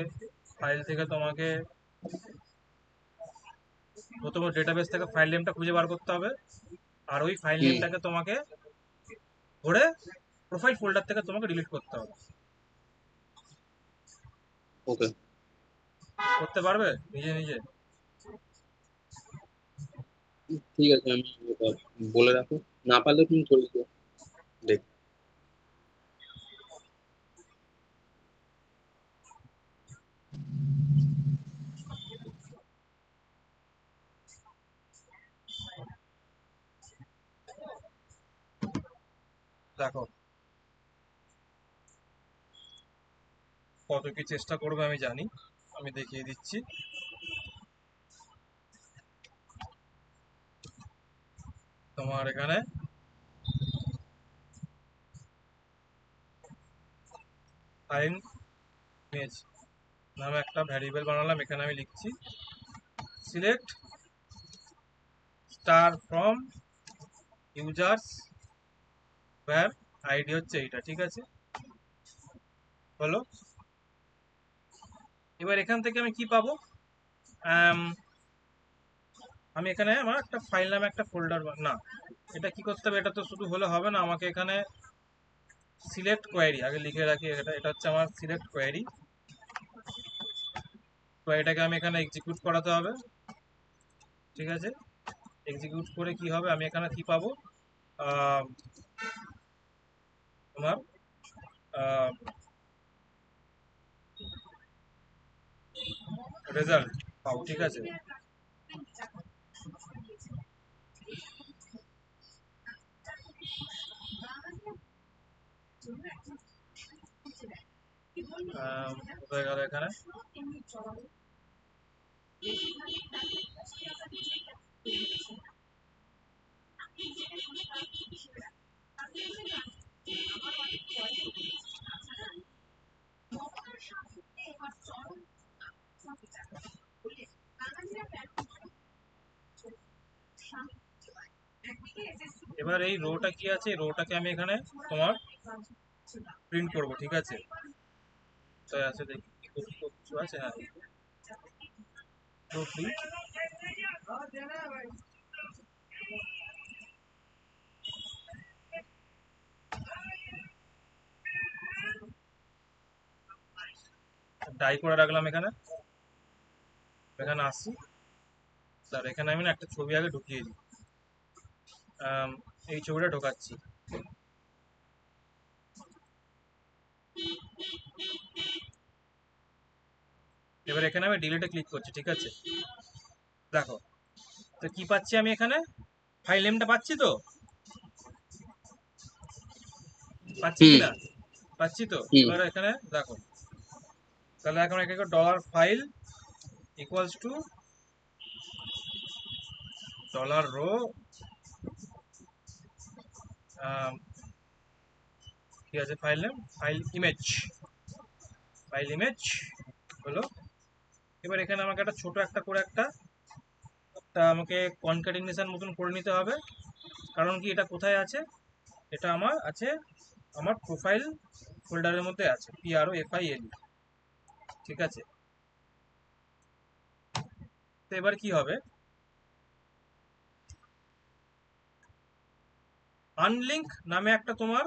ফাইল থেকে তোমাকে প্রথমে ডেটাবেস থেকে ফাইল নেমটা খুঁজে বার করতে হবে, আর ওই ফাইল হুম, নেমটাকে তোমাকে ধরে প্রোফাইল ফোল্ডার থেকে তোমাকে ডিলিট করতে হবে। ওকে, করতে পারবে নিজে নিজে? ঠিক আছে, আমি ওটা বলে রাখো, না পারলে তুমি করে দিও, দেখ। দেখো কত কি চেষ্টা করবে আমি জানি, আমি দেখিয়ে দিচ্ছি। তোমার এখানে ফাইল ইমেজ নামে একটা ভ্যারিয়েবল বানালাম, এখানে আমি লিখছি select star from users where ID হচ্ছে এইটা, ঠিক আছে, হলো। এবার এখান থেকে আমি কি পাবো, আম, আমি এখানে আমার একটা ফাইল নামে একটা ফোল্ডার, না, এটা কি করতে হবে, এটা তো শুধু হলে হবে না, আমাকে এখানে সিলেক্ট কোয়ারি আগে লিখে রাখি, এটা এটা হচ্ছে আমার সিলেক্ট কোয়ারি, কোয়ারিটাকে আমি এখানে এক্সিকিউট করাতে হবে, ঠিক আছে। এক্সিকিউট করে কি হবে, আমি এখানে কি পাবো, আহ, তোমার রেজাল্ট পাবো, ঠিক আছে। কোথায় গেল এখানে, এবার এই রোটা কি আছে, রোটাকে আমি এখানে তোমার প্রিন্ট করব, ঠিক আছে, তাই আছে, দেখি কি কিছু আছে, হ্যাঁ, প্রিন্ট, ডাই করে রাখলাম এখানে, এখানে আসছি, স্যার এখানে আমি না একটা ছবি আগে ঢুকিয়ে দিই, এই ছবিটা ঢোকাচ্ছি, এবার এখানে আমি ডিলিটে ক্লিক করছি, ঠিক আছে, দেখো তো কি পাচ্ছি আমি এখানে, ফাইল নেমটা পাচ্ছি তো, পাচ্ছি কি হুম, না, পাচ্ছি তো, হুম, এবার এখানে দেখো, তাহলে এখন এখানে dollar file equals to dollar row, কি আছে ফাইল নেম, ফাইল ইমেজ হলো। এবার এখানে আমাকে একটা ছোট একটা করে একটা আমাকে কনক্যাটিনেশন মতন করে নিতে হবে, কারণ কি এটা কোথায় আছে, এটা আমার আছে আমার প্রোফাইল ফোল্ডারের মধ্যে আছে, PROFILE, ঠিক আছে। তো এবার কি হবে, আনলিঙ্ক নামে একটা তোমার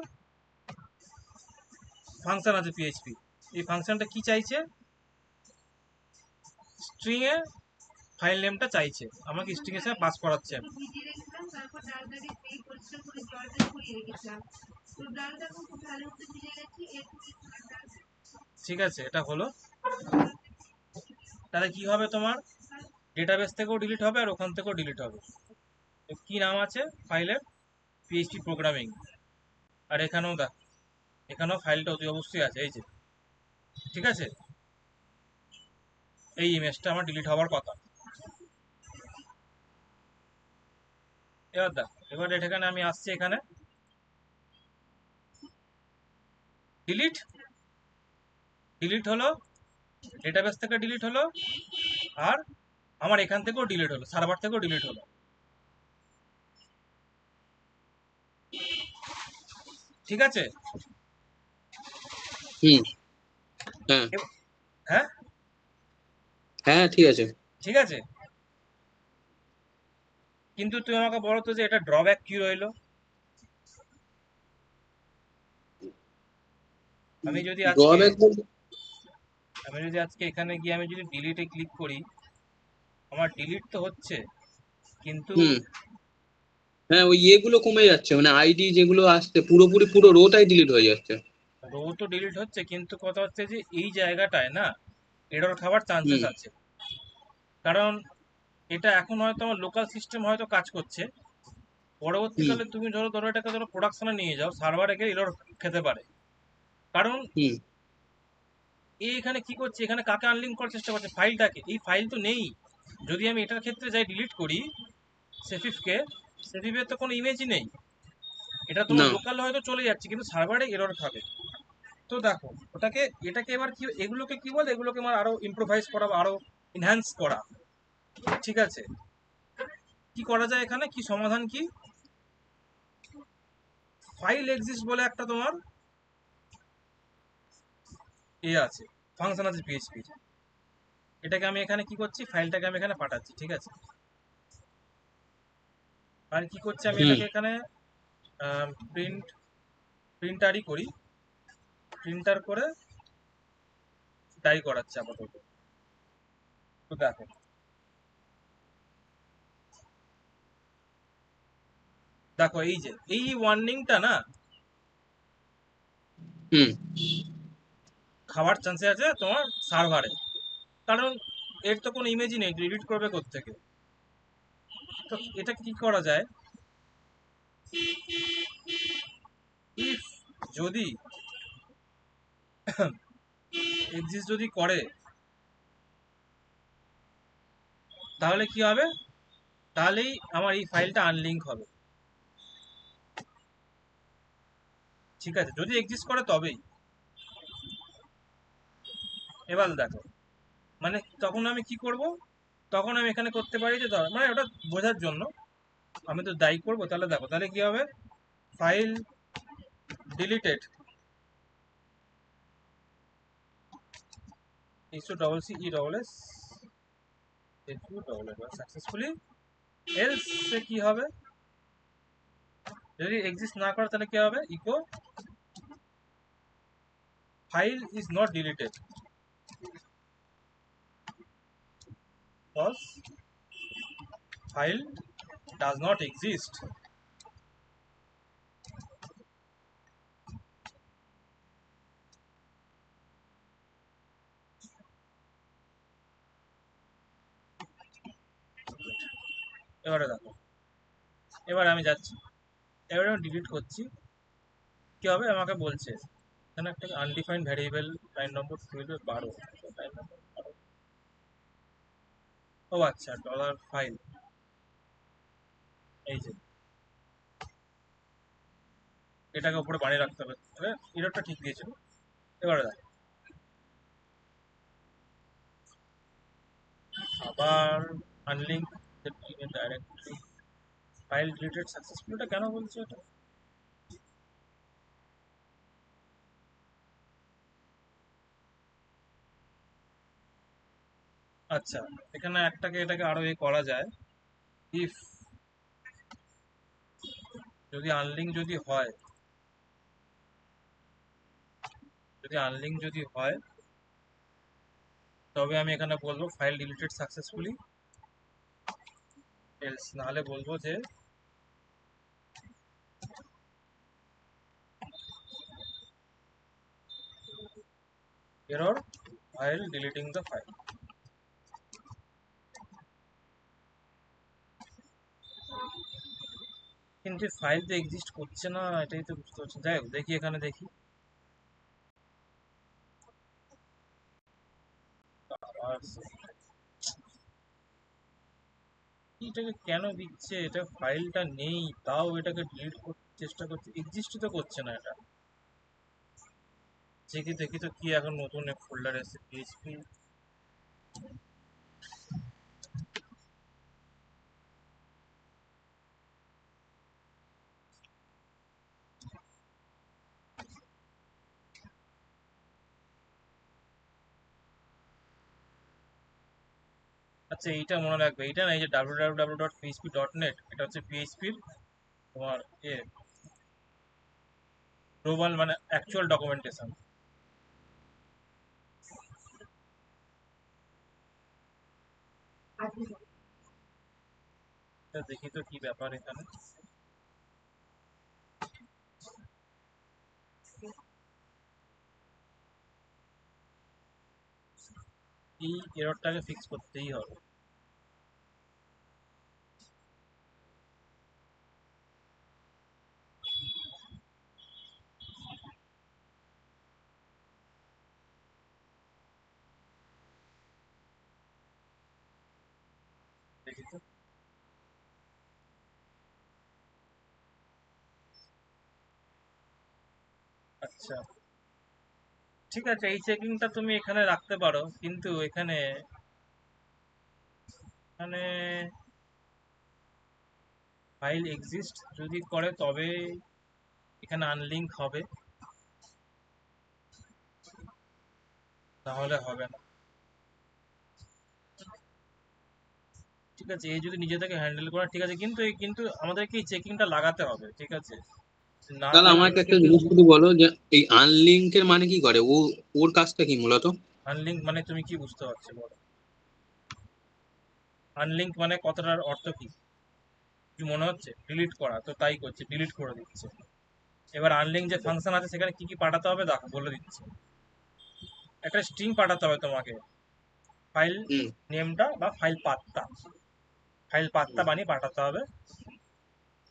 ফাংশন আছে পিএইচপি। এই ফাংশনটা কি চাইছে, স্ট্রিং এ ফাইল নেমটা চাইছে, আমাকে স্ট্রিং এর সাথে পাস করাচ্ছে। ঠিক আছে, এটা হলো। তাহলে কি হবে, তোমার ডেটাবেস থেকেও ডিলিট হবে আর ওখান থেকেও ডিলিট হবে। তো কি নাম আছে ফাইলের, পিএইচপি প্রোগ্রামিং। আর এখানেও দেখ, এখানেও ফাইলটা অতি অবশ্যই আছে, এই যে। ঠিক আছে, এই ইমেজটা আমার ডিলিট হওয়ার কথা। এবার দেখ, এবার এখানে আমি আসছি, এখানে ডিলিট, ডিলিট হলো, ডেটাবেস থেকে ডিলিট হলো, আর আমার এখান থেকেও ডিলিট হলো, সার্ভার থেকেও ডিলিট হলো। ঠিক আছে। হুম। হ্যাঁ, হ্যাঁ, হ্যাঁ, ঠিক আছে। ঠিক আছে। কিন্তু তুমি আমাকে বলো তো যে এটা ড্রব্যাক কি রইলো। আমি যদি আজকে ড্রব্যাক বলতে? আমি যদি আজকে এখানে গিয়ে আমি যদি ডিলিটে ক্লিক করি, আমার ডিলিট তো হচ্ছে, কিন্তু হুম। হ্যাঁ, ওই ইয়েগুলো কমে যাচ্ছে, মানে আইডি যেগুলো আসছে পুরোপুরি পুরো রোটাই ডিলিট হয়ে যাচ্ছে। রো তো ডিলিট হচ্ছে, কিন্তু কথা হচ্ছে যে এই জায়গাটায় না এরর খাওয়ার চান্সেস হুম, আছে। কারণ এটা এখন হয়তো আমার লোকাল সিস্টেম হয়তো কাজ করছে, হুম, পরবর্তীকালে তুমি ধরো এটাকে প্রোডাকশনে নিয়ে যাও, সার্ভারে গিয়ে এরর খেতে পারে। কারণ হুম। এখানে কি করছে, এখানে কাকে আনলিঙ্ক করার চেষ্টা করছে, ফাইলটাকে। এই ফাইল তো নেই। যদি আমি এটার ক্ষেত্রে যাই ডিলিট করি সেফিফকে, সেফিফের তো কোনো ইমেজই নেই। এটা তোমার না। লোকাল হয়তো চলে যাচ্ছে, কিন্তু সার্ভারে এরর খাবে। তো দেখো, এটাকে এবার কি, এগুলোকে কি বলে, এগুলোকে আমার আরো ইম্প্রোভাইজ করা বা আরো এনহ্যান্স করা। ঠিক আছে, কি করা যায় এখানে, কি সমাধান কি, ফাইল এক্সিস্ট বলে একটা তোমার আছে, ফাংশন আছে পিএইচপি। এটাকে আমি এখানে কি করছি, ফাইলটাকে আমি এখানে পাঠাচ্ছি। ঠিক আছে, আর কি করছি, আমি হুম, এটাকে এখানে প্রিন্ট প্রিন্টারই করি, প্রিন্টার করে ডাই করাচ্ছি আপাতত। তো দেখো, দেখো এই যে এই ওয়ার্নিংটা না হুম। খাওয়ার চান্সে আছে তোমার সার্ভারে। কারণ এর তো কোনো ইমেজই নেই, ডিলিট করবে কোত্থেকে। তো এটা কি করা যায়, ইফ যদি এক্সিস্ট যদি করে, তাহলে কি হবে, তাহলেই আমার এই ফাইলটা আনলিঙ্ক হবে। ঠিক আছে, যদি এক্সিস্ট করে তবেই। এবার দেখো, মানে তখন আমি কি করব, তখন আমি এখানে করতে পারি যে মানে ওটা বোঝার জন্য আমি তো দায়ী করব। তাহলে দেখো, তাহলে কি হবে, file deleted S U double C E double S S U double S successfully, else সে কি হবে, যদি এক্সিস্ট না করে তাহলে কি হবে, echo file is not deleted cause file does not exist. এবারে দেখো, এবারে আমি যাচ্ছি, এবারে আমি ডিলিট করছি, কি হবে আমাকে বলছে এখানে একটা undefined variable line number 12, line number 12। ও আচ্ছা, ডলার ফাইল, এই যে এটাকে উপরে বানিয়ে রাখতে হবে, এররটা ঠিক দিয়েছিল। এবারে দেখো, আবার unlink directory, file deleted successful, এটা কেন বলছে এটা, আচ্ছা, এখানে এটাকে আরো করা যায়। ইফ যদি আনলিঙ্ক যদি হয়, তবে আমি এখানে বলবো ফাইল ডিলিটেড সাকসেসফুলি, এলস নাহলে বলবো যে error file deleting the file. কিন্তু ফাইল তো এক্সিস্ট করছে না, এটাই তো বুঝতে পারছি। যাই হোক, দেখি এখানে দেখি। আর এটাকে কেন দিচ্ছে? এটা ফাইলটা নেই, তাও এটাকে ডিলিট করতে চেষ্টা করছে, এক্সিস্ট তো করছে না এটা। দেখি দেখি তো কি এখন নতুন এক ফোল্ডার এসেছে, পিএইচপি। আচ্ছা, এইটা মনে রাখবে, এইটা না, এই যে www.php.net, এটা হচ্ছে পিএইচপির তোমার গ্লোবাল মানে অ্যাকচুয়াল ডকুমেন্টেশন। দেখি তো কি ব্যাপার এখানে। এই এররটাকে ফিক্স করতেই হবে। দেখি তো। আচ্ছা, ঠিক আছে, এই চেকিংটা তুমি এখানে রাখতে পারো, কিন্তু এখানে এখানে ফাইল এক্সিস্ট যদি করে তবে এখানে আনলিঙ্ক হবে, তাহলে হবে না। ঠিক আছে, এই যদি নিজে থেকে হ্যান্ডেল করা ঠিক আছে, কিন্তু কিন্তু আমাদেরকে এই চেকিংটা লাগাতে হবে, ঠিক আছে? না তাহলে থাকলে আমাকে একটা জিনিস শুধু বলো যে এই আনলিঙ্কের মানে কি করে, ওর কাজটা কি মূলত? আনলিঙ্ক মানে তুমি কি বুঝতে পারছো বলো? আনলিঙ্ক মানে কথাটার অর্থ কি? কি মনে হচ্ছে ডিলিট করা? তো তাই করছে, ডিলিট করে দিচ্ছে। এবার আনলিঙ্ক যে ফাংশন আছে সেখানে কি কি পাঠাতে হবে দেখো, বলে দিচ্ছে। একটা স্ট্রিং পাঠাতে হবে তোমাকে, ফাইল হুম। নেমটা বা ফাইল পাত্তা হুম। বানিয়ে পাঠাতে হবে।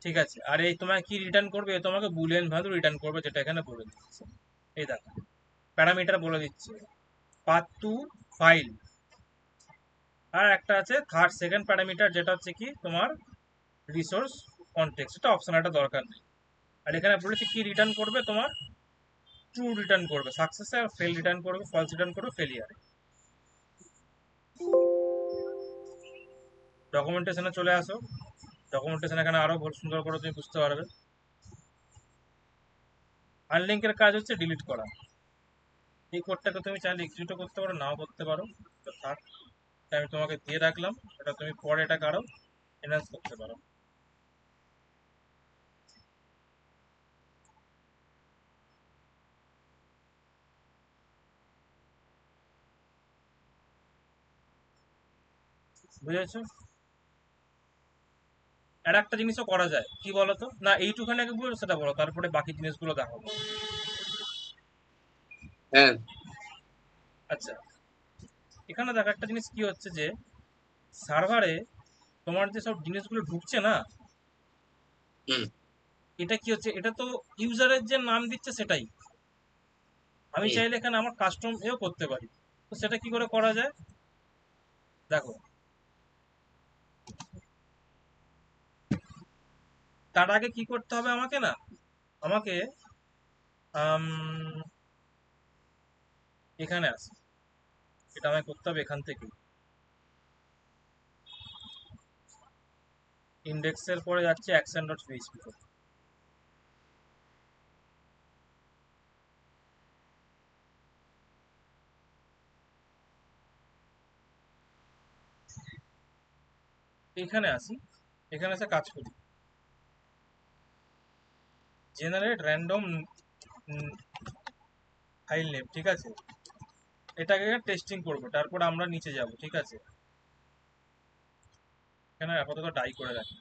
ঠিক আছে, আর এই তোমাকে কি রিটার্ন করবে? এ তোমাকে বুলিয়ান ভ্যালু রিটার্ন করবে, যেটা এখানে বলে দিচ্ছে। এই দেখো, প্যারামিটার বলে দিচ্ছে, পাথ টু ফাইল। আর একটা আছে থার্ড সেকেন্ড প্যারামিটার, যেটা হচ্ছে কি তোমার রিসোর্স কনটেক্সট, এটা অপশন, এটা দরকার নেই। আর এখানে বলেছে কি রিটার্ন করবে, তোমার ট্রু রিটার্ন করবে সাকসেসে, আর ফেল রিটার্ন করবে, ফলস রিটার্ন করবে ফেলিয়ারে। ডকুমেন্টেশনে চলে আসো। ডকুমেন্টেশন এখানে আরো সুন্দর করে তুমি বুঝতে পারবে। আনলিঙ্কের কাজ হচ্ছে ডিলিট করা। এই কোডটাকে তুমি চাইলে এক্সিকিউটও করতে পারো, নাও করতে পারো, তো থাক, এটা আমি তোমাকে দিয়ে রাখলাম। এটা তুমি পরে এটাকে আরো এনহান্স করতে পারো। বুঝেছো? আর একটা জিনিসও করা যায়, কি বলতো, না এইটুখানি আগে বলো, সেটা বলো, তারপরে বাকি জিনিসগুলো দেখাবো। হ্যাঁ। আচ্ছা, এখানে দেখো একটা জিনিস কি হচ্ছে, যে সার্ভারে তোমার যে সব জিনিসগুলো ঢুকছে না, হুম। এটা কি হচ্ছে, এটা তো ইউজারের যে নাম দিচ্ছে সেটাই। আমি হুম। চাইলে এখানে আমার কাস্টম করতে পারি। তো সেটা কি করে করা যায় দেখো। তার আগে কি করতে হবে আমাকে, না আমাকে আম, এখানে আছে, এটা আমাকে করতে হবে এখান থেকে, ইন্ডেক্সের পরে যাচ্ছে অ্যাকশন ডট পিএইচপি। এখানে আসি, এখানে এসে কাজ করি, জেনারেট র্যান্ডম ফাইল নেম, ঠিক আছে, এটাকে টেস্টিং করব, তারপর আমরা নিচে যাব, ঠিক আছে। এখানে আপাতত ডাই করে রাখি।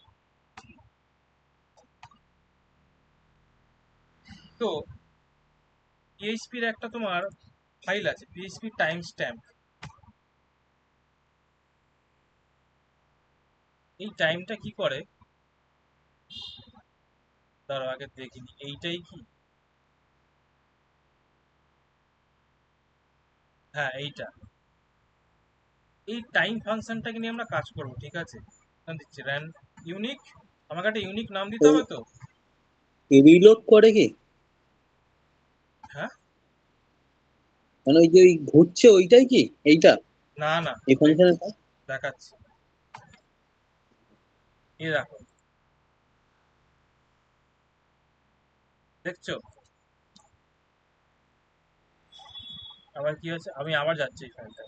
তো পিএইচপির একটা তোমার ফাইল আছে, পিএইচপি টাইম স্ট্যাম্প। এই টাইমটা কি করে, দাঁড়াও আগে দেখিনি, এইটাই কি, হ্যাঁ এইটা, এই টাইম ফাংশনটাকে নিয়ে আমরা কাজ করব, ঠিক আছে। নাম দিচ্ছি ইউনিক, আমাকে একটা ইউনিক নাম দিতে হবে তো। রিলোড করে কি? হ্যাঁ, মানে ওই যে ওই ঘুরছে ওইটাই কি এইটা, না না, এই ওয়েট, ফাংশনের? দেখাচ্ছি, এই দেখো, দেখছো আবার কি হচ্ছে, আমি আবার যাচ্ছি এই ফাইলটা,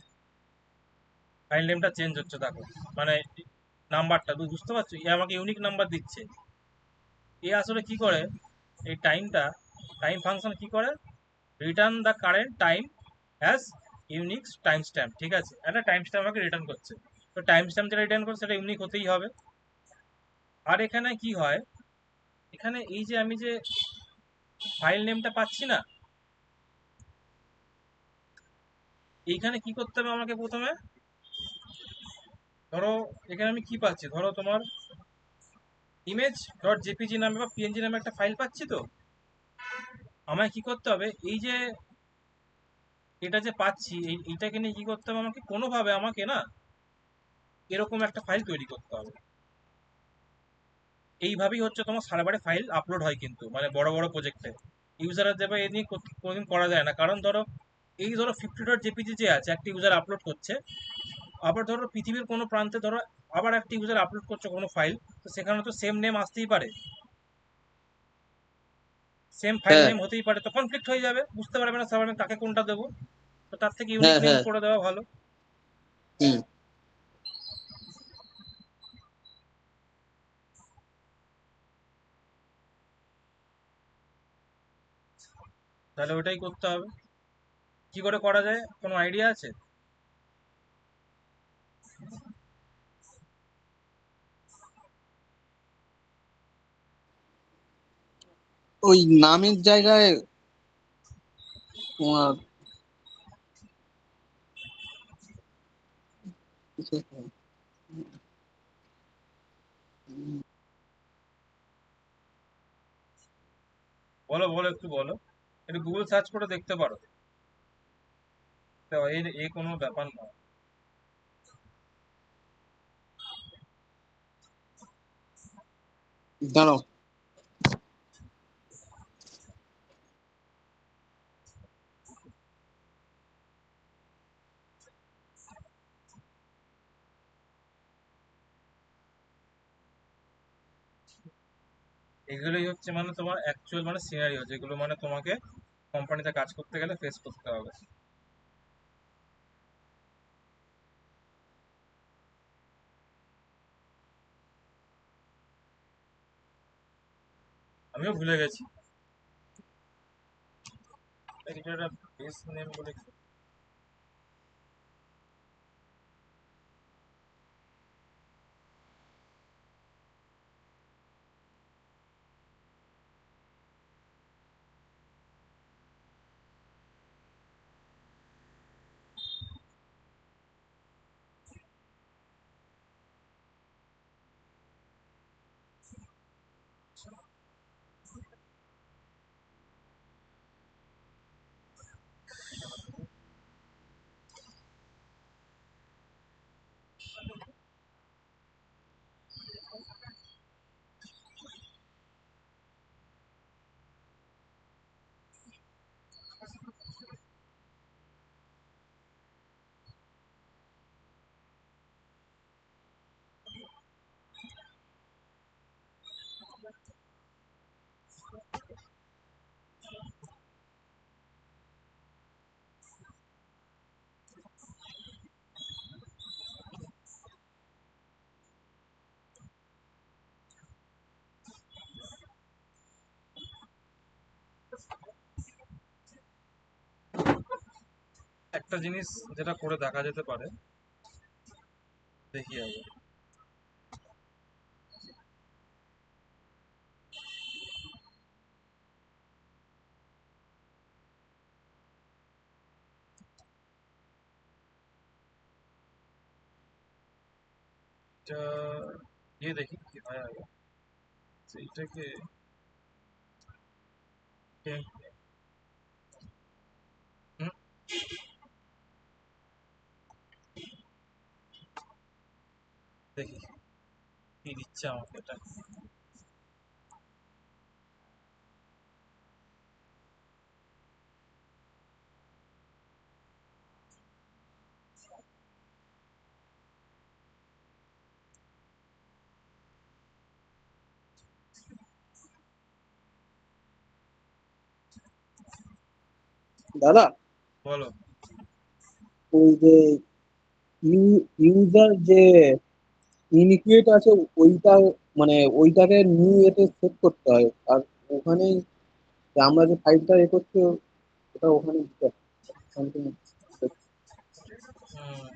ফাইল নেমটা চেঞ্জ হচ্ছে দেখো, মানে নাম্বারটা তুমি বুঝতে পারছো, এ আমাকে ইউনিক নাম্বার দিচ্ছে। এ আসলে কি করে, এই টাইমটা, টাইম ফাংশন কি করে, return the current time as unique time stamp, ঠিক আছে, একটা টাইম স্ট্যাম্প আমাকে রিটার্ন করছে। তো টাইম স্ট্যাম্প যেটা রিটার্ন করছে সেটা ইউনিক হতেই হবে। আর এখানে কি হয়, এখানে এই যে আমি যে ফাইল নেমটা পাচ্ছি না, এইখানে কি করতে হবে আমাকে প্রথমে, ধরো এখানে আমি কি পাচ্ছি, ধরো তোমার ইমেজ ডট জেপিজি নামে বা পিএনজি নামে একটা ফাইল পাচ্ছি। তো আমায় কি করতে হবে, এই যে এটা যে পাচ্ছি, এইটাকে নিয়ে কি করতে হবে আমাকে, কোনোভাবে আমাকে না এরকম একটা ফাইল তৈরি করতে হবে। এইভাবেই হচ্ছে তোমার সার্ভারে ফাইল আপলোড হয়, কিন্তু মানে বড় বড় প্রজেক্টে ইউজারের দেবে, এ নিয়ে কোনোদিন করা যায় না, কারণ ধরো এই ধরো 50.jpg যে আছে, একটা ইউজার আপলোড করছে, আবার ধরো পৃথিবীর কোনো প্রান্তে ধরো আবার একটা ইউজার আপলোড করছে কোনো ফাইল, তো সেখানে তো সেম নেম আসতেই পারে, সেম ফাইল হ্যাঁ নেম হতেই পারে, তো কনফ্লিক্ট হয়ে যাবে, বুঝতে পারবে না সার্ভার আমি কাকে কোনটা দেবো। তো তার থেকে ইউনিক হ্যাঁ নেম হ্যাঁ। করে দেওয়া ভালো। হুম। তাহলে ওটাই করতে হবে। কি করে করা যায়, কোনো আইডিয়া আছে? ওই নামের জায়গায় তোমার বলো বলো, একটু বলো, একটু গুগল সার্চ করে দেখতে পারো, তো এই কোনো ব্যাপার নয়। দাঁড়াও। এগুলোই হচ্ছে মানে তোমার অ্যাকচুয়াল মানে সিনারিও, যেগুলো মানে তোমাকে কোম্পানিতে কাজ করতে গেলে ফেস করতে হবে। আমিও ভুলে গেছি, কিছু একটা বেস নেম বলে একটা জিনিস যেটা করে দেখা যেতে পারে, দেখি আগে। এটা দেখি কি হয় আগে সেইটাকে। হুম, দেখি কি দিচ্ছে আমাকে এটা। দাদা, বলো। ওই যে ইউজার যে ইনিকুয়েট আছে ওইটা, মানে ওইটাকে নিউ এতে সেট করতে হয়। আর ওখানে যে আমরা যে ফাইলটা এ করছি ওটা ওখানে দিতে হয়। something হুম,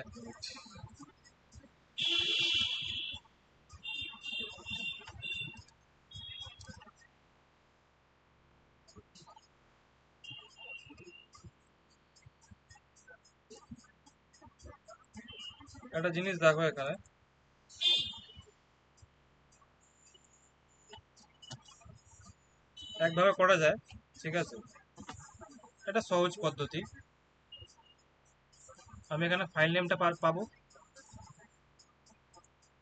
এক মিনিট। একটা জিনিস দেখো এখানে, একভাবে করা যায়, ঠিক আছে। এটা সহজ পদ্ধতি। আমি এখানে ফাইল নেমটা পাবো,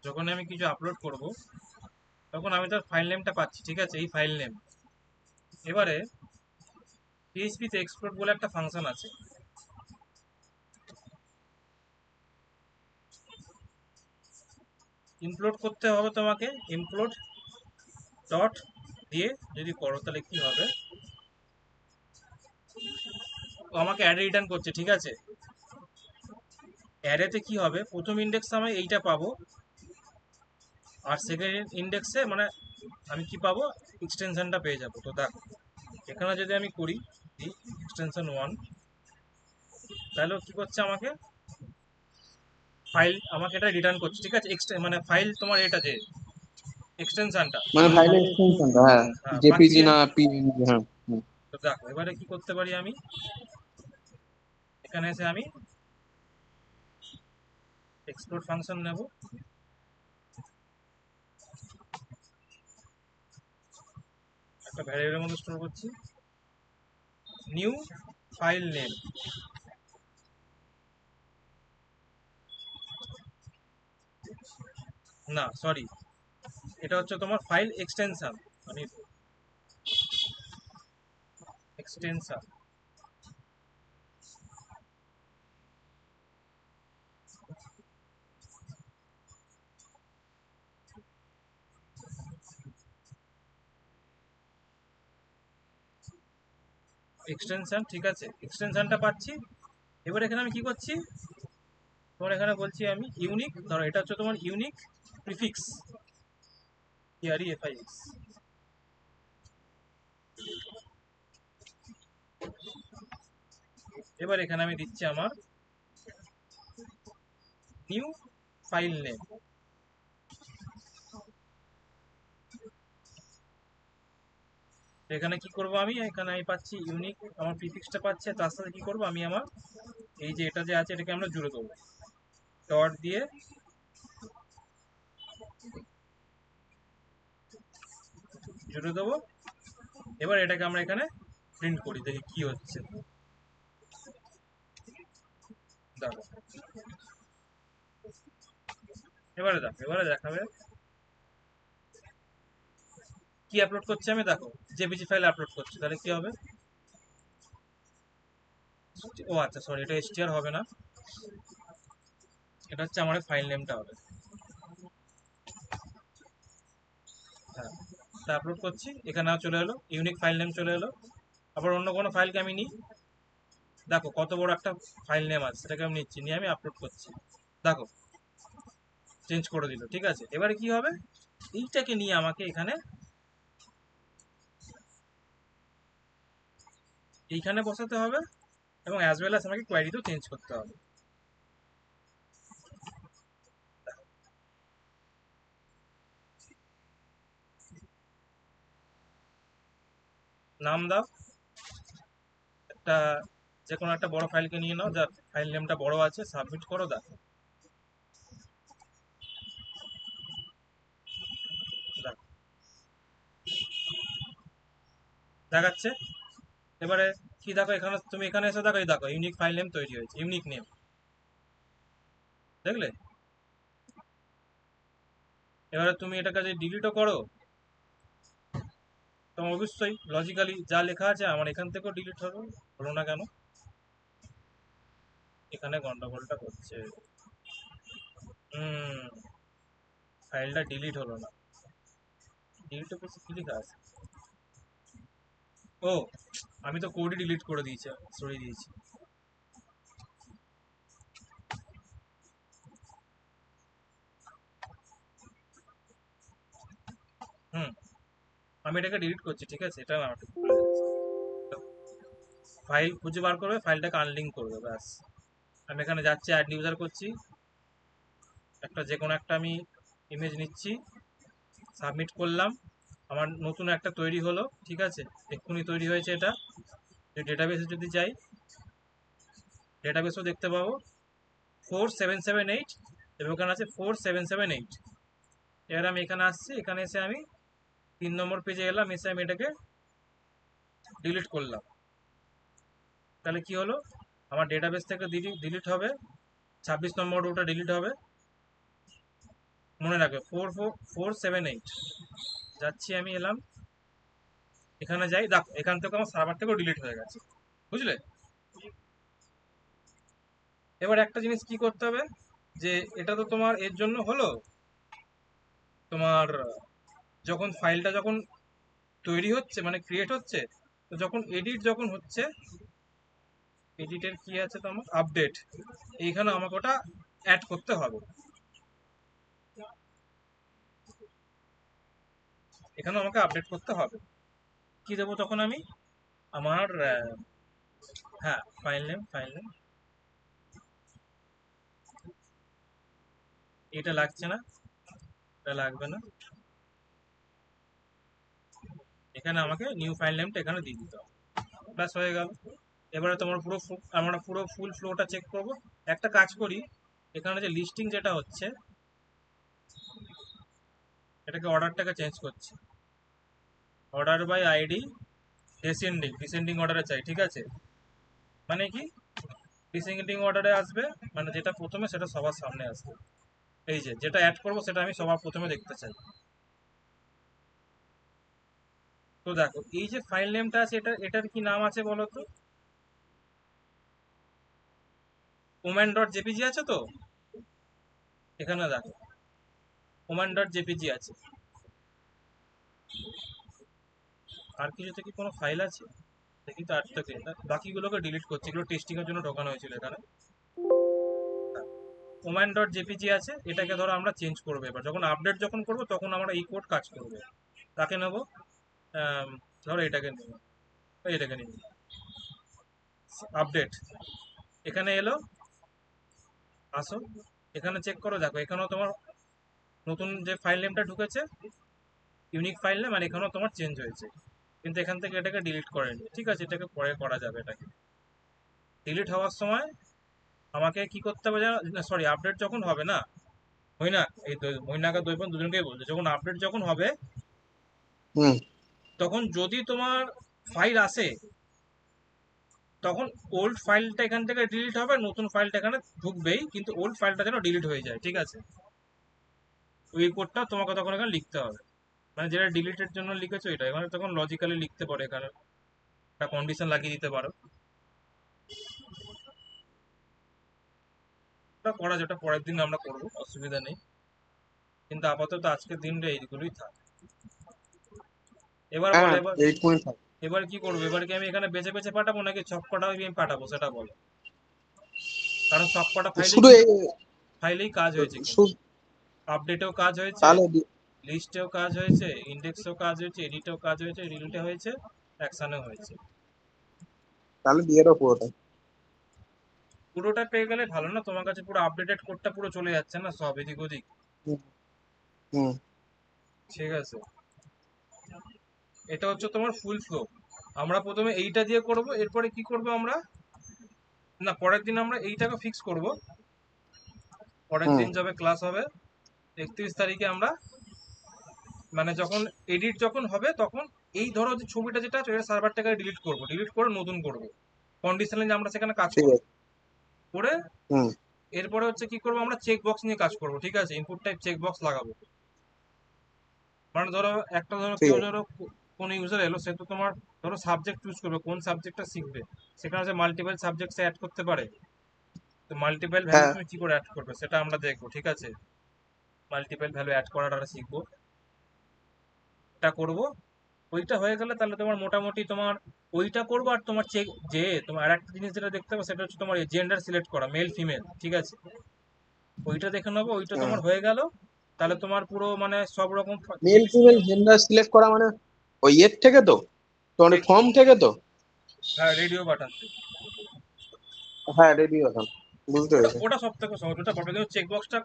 যখন আমি কিছু আপলোড করব তখন আমি তার ফাইল নেমটা পাচ্ছি, ঠিক আছে, এই ফাইল নেম। এবারে PHP তে এক্সপ্লোড বলে একটা ফাংশন আছে। ইমপ্লোড করতে হবে তোমাকে, ইমপ্লোড ডট দিয়ে যদি করো তাহলে কি হবে, ও আমাকে অ্যারে রিটার্ন করছে, ঠিক আছে। অ্যারেতে কি হবে, প্রথম ইন্ডেক্সে আমি এইটা পাবো, আর সেকেন্ড ইন্ডেক্সে মানে আমি কি পাবো, এক্সটেনশনটা পেয়ে যাবো। তো দেখো এখানে যদি আমি করি এক্সটেনশন 1, তাহলে ও কি করছে, আমাকে ফাইল আমাকে এটা রিটার্ন করছে, ঠিক আছে। মানে ফাইল তোমার এটা যে এক্সটেনশনটা, মানে ফাইলের এক্সটেনশনটা, হ্যাঁ, হ্যাঁ পাচ্ছি জেপিজি না আমি। পিএনজি, হ্যাঁ। হুম। তো দেখো এবারে কি করতে পারি আমি, এখানে এসে আমি এক্সপ্লোর ফাংশন নেব, একটা ভ্যারিয়েবলের মধ্যে স্টোর করছি, নিউ ফাইল নেম। না সরি, এটা হচ্ছে তোমার ফাইল এক্সটেনশন, মানে এক্সটেনশন। এক্সটেনশন, ঠিক আছে, এক্সটেনশনটা পাচ্ছি। এবার এখানে আমি কি করছি, তোমার এখানে বলছি আমি ইউনিক, ধরো এটা হচ্ছে তোমার ইউনিক প্রিফিক্স, PREFIX। এবার এখানে আমি দিচ্ছি আমার নিউ ফাইল নেম। এখানে কি করব, আমি এখানে আমি পাচ্ছি ইউনিক, আমার প্রিফিক্সটা পাচ্ছে, তার সাথে কি করব, আমি আমার এই যে এটা যে আছে এটাকে আমরা জুড়ে দেবো, ডট দিয়ে জুড়ে দেবো। এবার এটাকে আমরা এখানে প্রিন্ট করি, দেখি কি হচ্ছে। দেখো এবারে দেখো, এবারে দেখাবে কি আপলোড করছে, আমি দেখো জেপিজি ফাইল আপলোড করছি, তাহলে কি হবে, ও আচ্ছা সরি, এটা str হবে না, এটা হচ্ছে আমার ফাইল নেমটা হবে। হ্যাঁ, তা আপলোড করছি, এখানে চলে এলো ইউনিক ফাইল নেম চলে এলো। আবার অন্য কোনো ফাইলকে আমি নিই, দেখো কত বড় একটা ফাইল নেম আছে, সেটাকে আমি নিচ্ছি, নিয়ে আমি আপলোড করছি, দেখো চেঞ্জ করে দিল, ঠিক আছে। এবারে কি হবে, এইটাকে নিয়ে আমাকে এখানে এইখানে বসাতে হবে, এবং অ্যাজ ওয়েল অ্যাজ আমাকে কোয়ারিতেও চেঞ্জ করতে হবে। নাম দাও একটা, যে কোনো একটা বড় ফাইলকে নিয়ে নাও যার ফাইল নেমটা বড় আছে, সাবমিট করো, দেখো দেখো দেখাচ্ছে। এবারে কি দেখো, এখানে তুমি এখানে এসে দেখো, এই দেখো ইউনিক ফাইল নেম তৈরি হয়েছে, ইউনিক নেম, দেখলে? এবারে তুমি এটাকে যদি ডিলিটও করো, তো অবশ্যই লজিক্যালি যা লেখা আছে আমার এখান থেকেও ডিলিট হবে, হলো না কেন? এখানে গন্ডগোলটা করছে। হুম, ফাইলটা ডিলিট হলো না। ডিলিট করছে, কি লেখা আছে? ও, আমি তো কোডই ডিলিট করে দিয়েছি, সরিয়ে দিয়েছি। হুম, আমি এটাকে ডিলিট করছি, ঠিক আছে? এটা আমার ফাইল খুঁজে বার করবে, ফাইলটাকে আনলিঙ্ক করবে, ব্যাস। আমি এখানে যাচ্ছি, অ্যাড ইউজার করছি, একটা যে কোনো একটা আমি ইমেজ নিচ্ছি, সাবমিট করলাম, আমার নতুন একটা তৈরি হলো, ঠিক আছে? এক্ষুনি তৈরি হয়েছে এটা। ডেটাবেসে যদি যাই, ডেটাবেসও দেখতে পাবো 4778, এবং এখানে আছে 4778। এবার আমি এখানে আসছি, এখানে এসে আমি 3 নম্বর পেজে এলাম, এসে আমি এটাকে ডিলিট করলাম। তাহলে কি হলো, আমার ডেটাবেস থেকে ডিলিট হবে, 26 নম্বর ওটা ডিলিট হবে। মনে রাখবে 4478। যাচ্ছি, আমি এলাম, এখানে যাই, দেখো এখান থেকে আমার সার্ভার থেকেও ডিলিট হয়ে গেছে, বুঝলে? এবার একটা জিনিস কি করতে হবে, যে এটা তো তোমার এর জন্য হলো, তোমার যখন ফাইলটা যখন তৈরি হচ্ছে, মানে ক্রিয়েট হচ্ছে, তো যখন এডিট যখন হচ্ছে, এডিটের কি আছে তোমার আপডেট, এইখানে আমাকে ওটা অ্যাড করতে হবে। এখানে আমাকে আপডেট করতে হবে। কি দেবো তখন আমি? আমার হ্যাঁ, ফাইল নেম এটা লাগছে না, এটা লাগবে না। এখানে আমাকে নিউ ফাইল নেমটা এখানে দিয়ে দিতে হবে, ব্যাস হয়ে গেল। এবারে তোমার আমরা পুরো ফুল ফ্লোটা চেক করব। একটা কাজ করি, এখানে যে লিস্টিং যেটা হচ্ছে, এটাকে অর্ডারটাকে চেঞ্জ করছি, অর্ডার বাই আইডি ডিসেন্ডিং অর্ডারে চাই, ঠিক আছে? মানে কি, ডিসেন্ডিং অর্ডারে আসবে, মানে যেটা প্রথমে সেটা সবার সামনে আসবে। এই যে যেটা অ্যাড করবো সেটা আমি সবার প্রথমে দেখতে চাই। তো দেখো এই যে ফাইল নেমটা আছে, এটার কি নাম আছে বলো তো? oman.jpg আছে তো? এখানে দেখো oman.jpg আছে। আর কিছুতে কি কোনো ফাইল আছে? দেখি তো, আর তো বাকিগুলোকে ডিলিট করছি, এগুলো টেস্টিং এর জন্য ঢোকানো হয়েছিল এখানে। oman.jpg আছে, এটাকে ধরো আমরা চেঞ্জ করবো। এবার যখন আপডেট যখন করবো তখন আমরা এই কোড কাজ করবে। তাকে নেবো, ধরো এটাকে নেব, এটাকে নিব, আপডেট, এখানে এলো, আসো, এখানে চেক করো, দেখো এখানেও তোমার নতুন যে ফাইল নেমটা ঢুকেছে, ইউনিক ফাইল নেম, আর এখানেও তোমার চেঞ্জ হয়েছে, কিন্তু এখান থেকে এটাকে ডিলিট করেনি, ঠিক আছে? এটাকে পরে করা যাবে। এটাকে ডিলিট হওয়ার সময় আমাকে কি করতে হবে জানো? সরি, আপডেট যখন হবে না, মইনা, এই মইনাকা দৈপন দুজনকেই বলছে, যখন আপডেট যখন হবে, হুম। তখন যদি তোমার ফাইল আসে, তখন ওল্ড ফাইলটা এখান থেকে ডিলিট হবে, নতুন ফাইলটা এখানে ঢুকবেই, কিন্তু ওল্ড ফাইলটা যেন ডিলিট হয়ে যায়, ঠিক আছে? ওই কোডটা তোমাকে তখন এখানে লিখতে হবে, মানে যেটা ডিলিটের জন্য লিখেছো এটা এখানে তখন লজিক্যালি লিখতে পারো, এখানে একটা কন্ডিশন লাগিয়ে দিতে পারো। ওটা করা যেটা পরের দিন আমরা করবো, অসুবিধা নেই, কিন্তু আপাতত আজকের দিনটা এইগুলোই থাক। এবার বলো, হ্যাঁ, এবার 8.5। এবার কি করবো? এবার কি আমি এখানে বেছে বেছে পাঠাবো, নাকি সব কটা আমি পাঠাবো, সেটা বলো। কারণ সব কটা ফাইলেই শুধু কিন্তু ফাইলেই কাজ হয়েছে, কিন্তু শুধু আপডেটেও কাজ হয়েছে, তাহলে লিস্টেও কাজ হয়েছে, ইন্ডেক্সেও কাজ হয়েছে, এডিটেও কাজ হয়েছে, রিলেটে হয়েছে, অ্যাকশনেও হয়েছে। তাহলে দিয়ে দাও পুরোটা। পুরোটা পেয়ে গেলে ভালো না, তোমার কাছে পুরো আপডেটেড কোডটা পুরো চলে যাচ্ছে না সব এদিক ওদিক। হুম হুম ঠিক আছে, এটা হচ্ছে তোমার ফুল ফ্লো। আমরা প্রথমে এইটা দিয়ে করব, এরপরে কি করব আমরা, না পরের দিন আমরা এইটাকে ফিক্স করব। পরের হুম দিন যাবে ক্লাস হবে 31 তারিখে আমরা, মানে যখন এডিট যখন হবে তখন এই ধরো যে ছবিটা যেটা আছে এটা সার্ভারটাকে ডিলিট করব, ডিলিট করে নতুন করব কন্ডিশনালি, যে আমরা সেখানে কাজ ঠিক করব আছে। করে। হুম এরপরে হচ্ছে কি করব, আমরা চেক বক্স নিয়ে কাজ করব, ঠিক আছে, ইনপুট টাইপ চেক বক্স লাগাবো। মানে ধরো একটা, ধরো ঠিক কেউ আছে। ধরো কোন ইউজার এলো, সে তো তোমার ধরো সাবজেক্ট চুজ করবে কোন সাবজেক্টটা শিখবে, সেখানে হচ্ছে মাল্টিপল সাবজেক্টস অ্যাড করতে পারে। তো মাল্টিপল ভ্যালু হ্যাঁ তুমি কি করে অ্যাড করবে সেটা আমরা দেখবো, ঠিক আছে, মাল্টিপল ভ্যালু অ্যাড করাটা আমরা শিখবো, এটা করবো। ওইটা হয়ে গেলে তাহলে তোমার মোটামুটি তোমার ওইটা করবো। আর তোমার চেক, যে তোমার আর একটা জিনিস যেটা দেখতে হবে সেটা হচ্ছে তোমার জেন্ডার সিলেক্ট করা, মেল ফিমেল, ঠিক আছে, ওইটা দেখে নেবো। ওইটা হুম। তোমার হয়ে গেল, তাহলে তোমার পুরো মানে সব রকম মেল জিনিস ফিমেল জেন্ডার সিলেক্ট করা মানে ওই এর থেকে তো, তোমার চেক, ফর্ম থেকে তো? হ্যাঁ রেডিও বাটন। হ্যাঁ রেডি হতাম, বুঝতে ওটা পেরেছি। ওটা সব থেকে সহজ, ওটা বটে, কিন্তু চেক বক্সটা,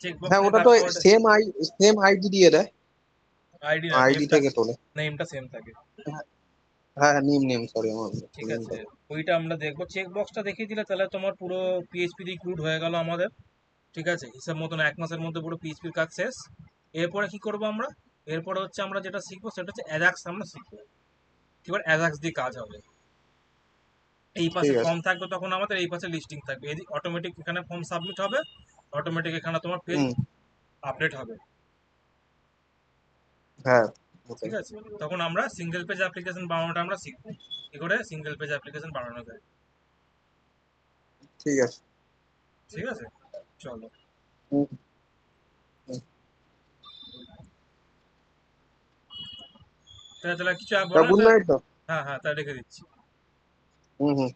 চেক বক্স হ্যাঁ নিয়ে ওটা কাজ তো করাটা, সেম আইডি দিয়ে দেয়, আইডি না, আইডি নেমটা, থেকে তোলে। নেমটা সেম থাকে। হ্যাঁ হ্যাঁ, নেম নেম সরি আমার ঠিক আছে, নেমটা। ওইটা আমরা দেখবো। চেক বক্সটা দেখিয়ে দিলে তাহলে তোমার পুরো পিএইচপি রিক্রুট হয়ে গেল আমাদের, ঠিক আছে, হিসাব মতন 1 মাসের মধ্যে পুরো পিএইচপির কাজ শেষ। এরপরে কি করব আমরা, এরপরে হচ্ছে আমরা যেটা শিখবো সেটা হচ্ছে অ্যাজাক্স আমরা শিখবো। এবার অ্যাজাক্স দিয়ে কাজ হবে, এই পাশে ঠিক আছে। ফর্ম থাকবে তখন আমাদের, এই পাশে লিস্টিং থাকবে, এই অটোমেটিক এখানে ফর্ম সাবমিট হবে, অটোমেটিক এখানে তোমার পেজ হুম আপডেট হবে। হ্যাঁ ঠিক ওটাই। আছে, তখন আমরা সিঙ্গেল পেজ অ্যাপ্লিকেশন বানানোটা আমরা শিখবো, কি করে সিঙ্গেল পেজ অ্যাপ্লিকেশন বানানো যায়। ঠিক আছে। ঠিক আছে, চলো। হুম হুম। তাহলে তাহলে কিছু আর তা বলো না গুড তাহলে? নাইট তো। হ্যাঁ হ্যাঁ, তাহলে রেখে দিচ্ছি। হুম হুম।